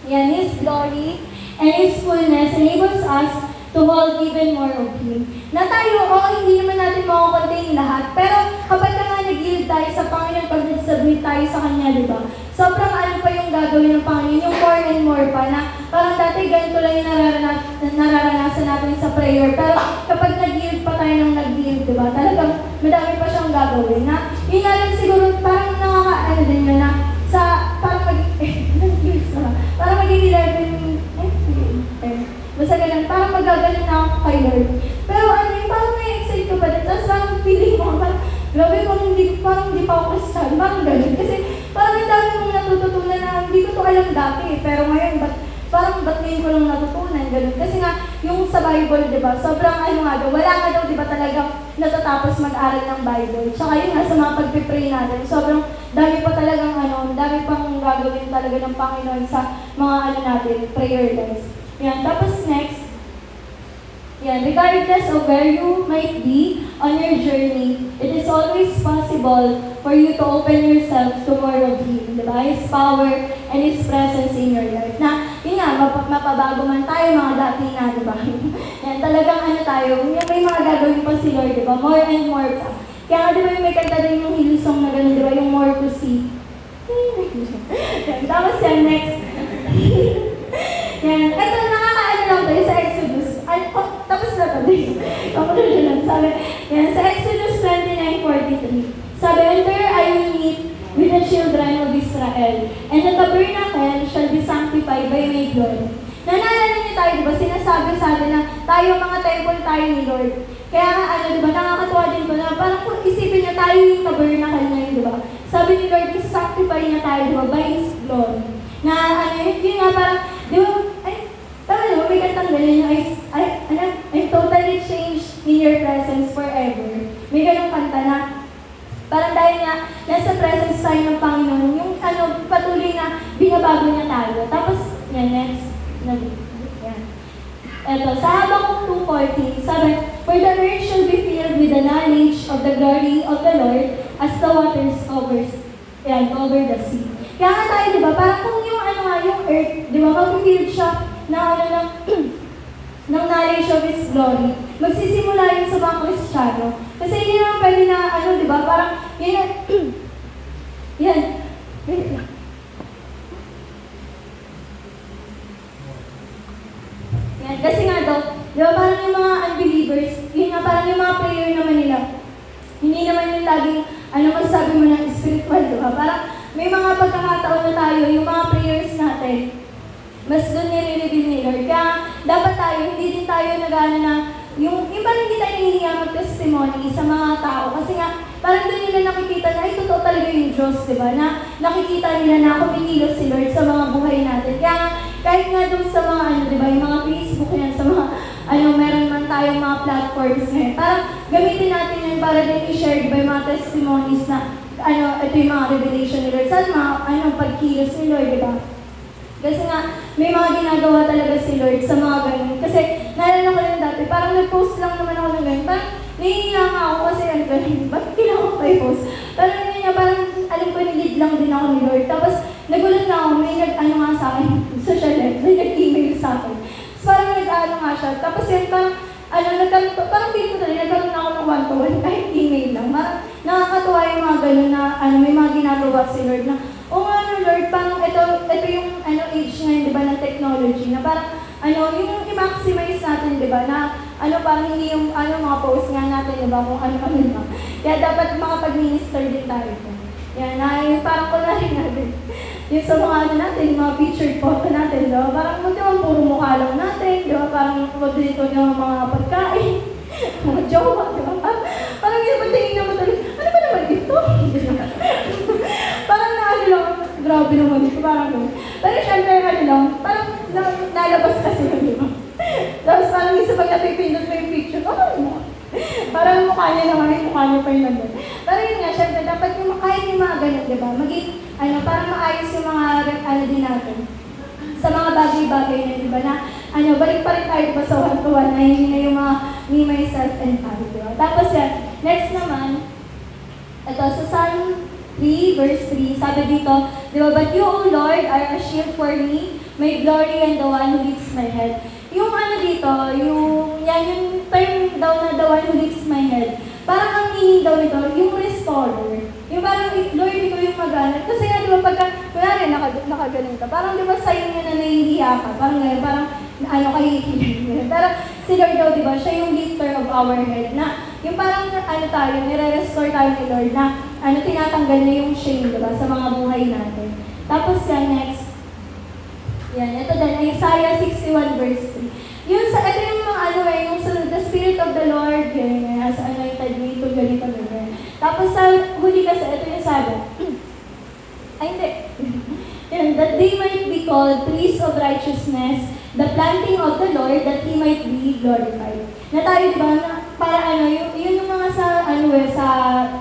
yan, His glory, and His fullness enables us to hold even more of Him. Na tayo, hindi naman natin makakontain lahat, pero kapag nga nag-yield tayo sa Panginoon, pag nag-submit tayo sa Kanya, di ba? Sobrang pa yung gagawin ng Panginoon, yung more and more pa, na parang dati ganito lang yung nararanasan natin sa prayer, pero kapag nag-yield pa tayo ng nag-yield, di ba? Talagang madami pa siyang gagawin, na yun na lang siguro, parang din yun na, parang maging 11, basta ganun, parang magagaling na ako kay Lord. Pero parang na-excite ko pa din. Tapos parang feeling mo, parang, grabe, parang hindi pa ako Christian. Parang ganun. Kasi parang ang dami mong natututunan na hindi ko to alam dati. Pero ngayon, ba't ngayon ko lang natutunan? Ganun. Kasi nga, yung sa Bible, di ba, sobrang wala nga daw, di ba, talagang natatapos mag-aral ng Bible. Tsaka yun nga, sa mga pag-pray natin, sobrang dami pa talagang dami pang gagawin talaga ng Panginoon sa mga natin, prayer lives. Yan, tapos next, yan, regardless of where you might be on your journey, it is always possible for you to open yourself to more of Him, diba? His power and His presence in your life. Na, yun nga, mapabago man tayo, mga dati na, diba? Yan, talagang tayo, may mga gagawin pa si Lord, diba? More and more pa. Kaya nga, diba, may kanta din yung Hillsong na gano'n, diba? Yung more to see. Yan, tapos yan, next. Yan, ito nakakaano lang tayo sa Exodus. Tapos na to din. Sabi, yan, sa Exodus 29:43. Sabi, and there I will meet with the children of Israel, and the tabernacle shall be sanctified by my glory. Nanalala niyo tayo tayo, di ba, sinasabi sa atin na tayo mga temple tayo ni Lord. Kaya nga, di ba, nakakatuwa din ko na parang kung isipin niya tayo yung tabernacle ngayon, di ba? Sabi ni Lord, sanctify niya tayo, di ba, by His glory. Na, yun nga, parang, di ba, tama di ba, may kantang ganyan yung, I'm totally changed in your presence forever. May ganong kanta na, parang dahil nga, nasa presence tayo ng Panginoon, yung patuloy na binabago niya tayo. Tapos, yan, next. Yan. Eto, sa Habakuk 2:14, sabi, for the earth shall be filled with the knowledge of the glory of the Lord as the waters cover the sea. Kaya nga tayo, di ba, parang kung yung yung earth, di ba, mag-filled siya ng ng knowledge of His glory, magsisimula yun sa mga Kristiyano. Kasi hindi naman pwede na, di ba, parang, yan, wait lang. Yan, kasi nga daw, di ba, parang yung mga unbelievers, yun nga, parang yung mga prayer naman nila, hindi naman yung laging, masasabi mo ng spiritual, di ba, parang, may mga pagkakataon na tayo, yung mga prayers natin, mas doon nire-reveal ni Lord. Kaya dapat tayo, hindi din tayo nag-ano na, yung parang hindi tayo hinihinga mag-testimony sa mga tao. Kasi nga, parang doon nila nakikita na, ay, totoo talaga yung Diyos, di ba? Na nakikita nila na kumikilos si Lord sa mga buhay natin. Kaya nga, kahit nga doon sa mga, di ba, yung mga Facebook yan, sa mga, meron man tayong mga platforms ngayon. Parang gamitin natin yan para din i-share, di ba, yung mga testimonies na, ito yung mga revelation ni Lord. Saan mga, pagkilos ni Lord, di ba? Kasi nga, may mga ginagawa talaga si Lord sa mga ganun. Kasi, naalala ko lang dati, parang nag-post lang naman ako ng ganun. Parang, nahihiya nga ako kasi ba't kailangan ko i-post? Parang parang, alam ko, nilid lang din ako ni Lord. Tapos, nagulat na ako, may nga sa akin, social life, may nag-email sa akin. Tapos parang nga siya. Tapos yun, parang, parang feel ko talaga, nagkaroon na ako ng one-to-one, kahit email lang. Parang, nakakatuwa yung mga ganun na, may mga ginagawa si Lord na, Lord, parang ito yung age ngayon, di ba, ng technology, na parang, yung i-maximize natin, di ba, na, parang hindi yung, mga post nga natin, di ba, kung ano. Kaya dapat makapag-minister din tayo. Yan, yung parang kunwari natin, yung sa mga natin, yung mga featured photo natin, di ba, parang di ba, puro mukha lang natin, di ba, parang wag dito yung mga pagkain, mga jowa, di ba, parang yung patingin naman talaga, ano ba naman ito? Parang grabe naman ito, parang gano'n. Pero syempre, parang nalabas kasi yun, di ba? Tapos parang isa pag napipindot mo yung picture, parang mukha niya naman, yung mukha niya pa yung nandun. Pero yun nga, syempre, dapat yung kahit yung mga ganun, di ba? Maging, parang maayos yung mga, din natin. Sa mga bagay-bagay na, di ba? Na, balik pa rin tayo pa sa one-to-one na hindi na yung mga me, myself, and I, di ba? Tapos yan, next naman, ito, sa Psalm 3, verse 3, sabi dito, di ba, but you, O Lord, are a shield for me, my glory and the one who lifts my head. Yung dito, yung term daw na the one who lifts my head, parang ang meaning daw nito, yung restorer. Yung parang, Lord, ikaw yung mag-anak. Kasi nga, di ba, pagka, kunwari, nakagaling ka, parang di ba, sa'yo nga na nahihiya ka, parang ngayon, parang, kahihiyan. Pero si Lord daw, di ba, siya yung lifter of our head, na, yung parang, tayo, nire-restore tayo ni Lord, na, tinatanggal niya yung shame, di ba, sa mga buhay natin. Tapos yan, next. Yan, ito din, Isaiah 61 verse 3. Ito yung mga yung the Spirit of the Lord, ganyan, as anointed me to ganito, ganyan. Tapos sa huli kasi, ito yung sabi. Hindi. Yan, that they might be called trees of righteousness, the planting of the Lord, that He might be glorified. Na tayo, di ba, na, para yun yung mga sa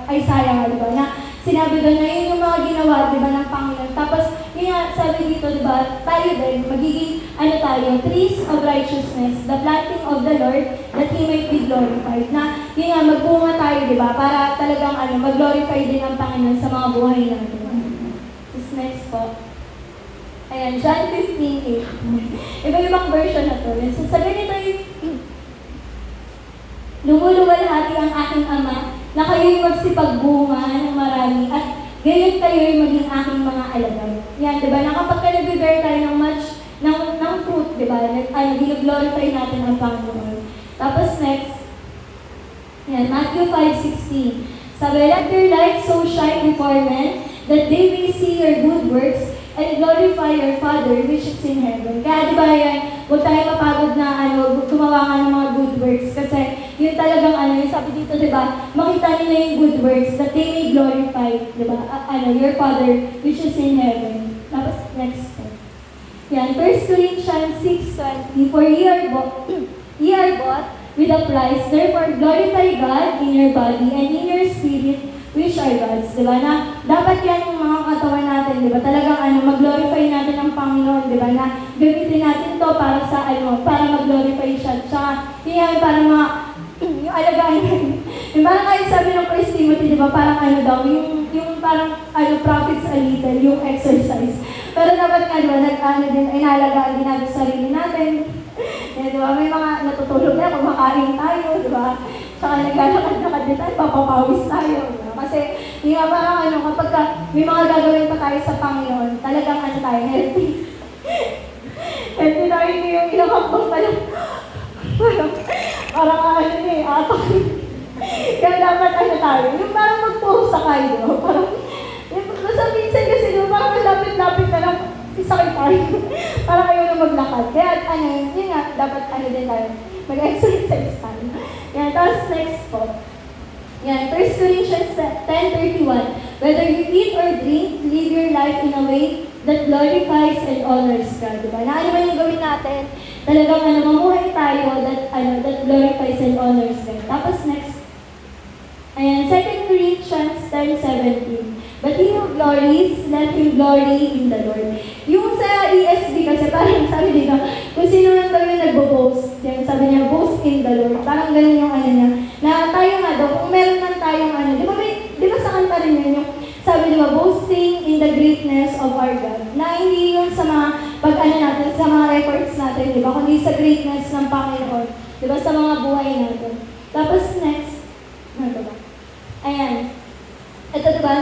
Isaiah, di ba, na sinabi doon na yun yung mga ginawa, di ba, ng Panginoon. Tapos, yun nga, sabi dito, di ba, tayo din, magiging, tayo, trees of righteousness, the planting of the Lord, that He might be glorified. Na, yun nga, magbunga tayo, di ba, para talagang, mag-glorify din ang Panginoon sa mga buhay natin. This next po. Ayan, John 15:8. Iba-ibang version na to. So, sabi nito yung, lumuluwalhati ang aking Ama, na kayo'y magsipagbunga ng marami, at gayon kayo'y maging aking mga alagad. Yan, di ba? Na kapag ka nag-bear tayo ng ng fruit, di ba? Gino-glorify natin ang Panginoon. Tapos next, yan, Matthew 5:16. Sabi, let your light so shine before men, that they may see your good works, and glorify your Father which is in heaven. Kaya di ba yan, huwag tayo mapagod na gumawa nga ng mga good works. Kasi yun talagang yung sabi dito, di ba, makita nila yung good works that they may glorify, di ba, your Father which is in heaven. Tapos, next step. Yan, 1 Corinthians 6:20, for ye are bought with a price, therefore glorify God in your body and in your spirit, which are God's. Diba? Na dapat yan yung mga katawan natin, diba? Talagang mag-glorify natin ang Panginoon, diba? Na gamitin natin to para sa para mag-glorify siya. Tsaka, yan, para yung alagaan natin. Yung parang kahit sabi ng 1 Timothy, diba? Parang daw, yung parang prophets a little, yung exercise. Pero dapat nga, diba, inalagaan din natin sarili natin. Yan, diba? May mga natutulog na, kumakain tayo, diba? Tsaka naglalakad-lakad din tayo, papapawis tayo. Diba? Kasi, yung parang kapag may mga gagawin pa tayo sa Panginoon, talagang tayo, healthy. Healthy tayo yung ilang hakbang pa lang. Parang atak. Kaya dapat tayo, yung parang magpuro sakay, diba? Parang, basta minsan kasi, diba, parang malapit-lapit na lang, isakay tayo. Parang ayaw na maglakad. Kaya, yun nga, dapat din tayo, mag-exercise tayo. Yan, tapos next po. Yan, 1 Corinthians 10:31. Whether you eat or drink, live your life in a way that glorifies and honors God. Diba? Na ano man yung gawin natin, talagang mamuhay tayo that glorifies and honors God. Tapos next, ayan, 2 Corinthians 10:17. But he who glories, let him glory in the Lord. Yung sa ESV kasi, parang sabi dito, kung sino lang daw yung nagbo-boast, yan, sabi niya, boast in the Lord. Parang ganun yung niya. Na tayo nga daw, kung meron man tayong di ba sa kanta rin yun, yung sabi diba, boasting in the greatness of our God. Na hindi yun sa mga natin, sa mga records natin, di ba? Kundi sa greatness ng Panginoon. Di ba? Sa mga buhay natin. Tapos next, ano ba? Ayan. Ito diba,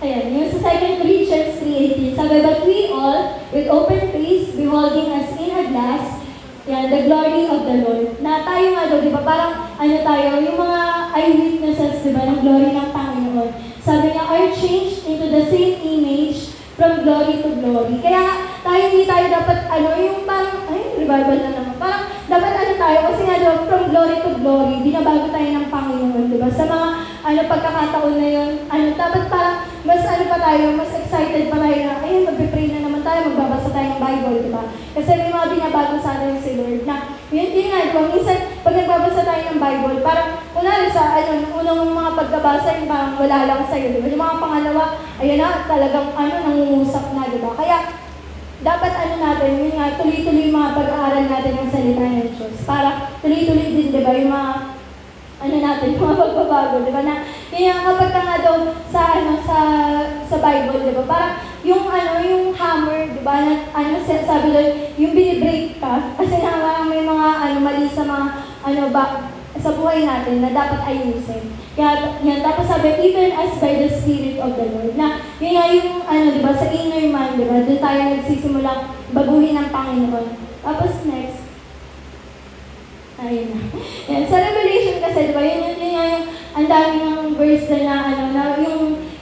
ayan, yung sa 2 Corinthians 3:18, sabi, but we all, with open face, beholding as in a glass, yan, the glory of the Lord. Na tayo nga daw, di ba, parang tayo, yung mga eyewitnesses, di ba, ng glory ng Panginoon. Sabi niya, are changed into the same image from glory to glory. Kaya tayo, hindi tayo dapat, yung parang, revival na naman, parang dapat tayo, kasi nga daw, from glory to glory, binabago tayo ng Panginoon, di ba? Sa mga, pagkakataon na yun, dapat parang, mas pa tayo, mas excited pa tayo na, ayun, magpipray na naman tayo, magbabasa tayo ng Bible, di ba? Kasi may mga binabago sa atin si Lord na, yun nga, di ba? Minsan, pag nagbabasa tayo ng Bible, parang, kunwari sa, unang mga pagkabasa, yung parang wala lang sa'yo, di ba? Yung mga pangalawa, ayun na, talagang, nangungusap na, di ba? Kaya, dapat natin, yun nga, tuloy-tuloy yung mga pag-aaral natin ng salita ng Diyos. Para tuloy-tuloy din, di ba, yung mga natin, mga pagbabago, di ba? Na, yung kapag ka nga daw sa Bible, di ba? Parang yung yung hammer, di ba? Na, sabi doon, yung binibreak ka. Kasi nga may mga mali sa mga sa buhay natin na dapat ayusin. Kaya yan, tapos sabi, even as by the Spirit of the Lord. Na, yun nga yung, di ba, sa inner man, di ba? Doon tayo nagsisimulang baguhin ng Panginoon. Tapos next, ayun na. Yan, sa Revelation kasi, di ba, yun nga yung, ang dami ng verse na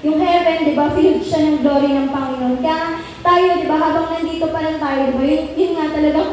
yung heaven, di ba, filled siya ng glory ng Panginoon. Kaya tayo, di ba, habang nandito pa lang tayo, di ba, yun nga talagang,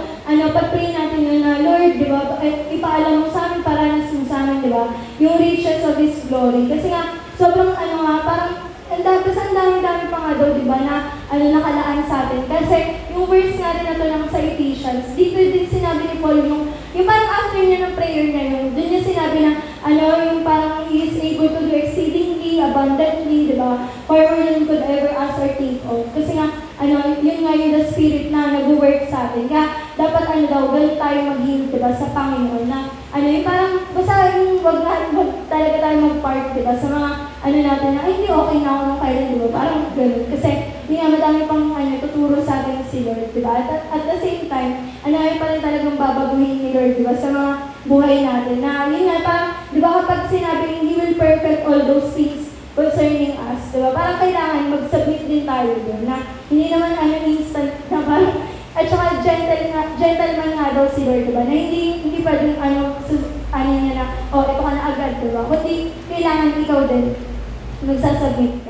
pag-pray natin yun na, Lord, di ba, ipaalam mo sa amin, paranas mo sa amin, di ba, yung riches of His glory. Kasi nga, sobrang, parang, ang dami-dami pa nga daw, di ba, na, nakalaan sa atin. Kasi, yung verse nga rin na to lang sa Ephesians, dito din sinabi ni Paul, yung parang after niya ng prayer niya, doon niya sinabi na, yung parang He is able to do exceedingly, abundantly, di ba, far more than could ever ask or think of. Kasi nga, yun nga yung the Spirit na nag-work sa atin. Kaya, dapat ganun tayo mag-yield, di ba, sa Panginoon na, yung parang, basta yung wag talaga tayo mag-part, di ba, sa mga, natin na, hindi okay na ako nung kailan, di ba, parang ganun. Kasi, hindi nga madami pang, tuturo sa atin si Lord, di ba, at the same time, pa rin talagang babaguhin ni Lord, di ba, sa mga buhay natin. Na, yun nga, parang, di ba, kapag sinabi, He will perfect all those things concerning us, di ba, parang kailangan mag-submit din tayo doon, na, hindi naman, instant, na parang, at saka gentleman nga daw si Lord, diba? Na hindi pa din niya na, ito ka na agad, diba? Kundi kailangan ikaw din magsasubmit.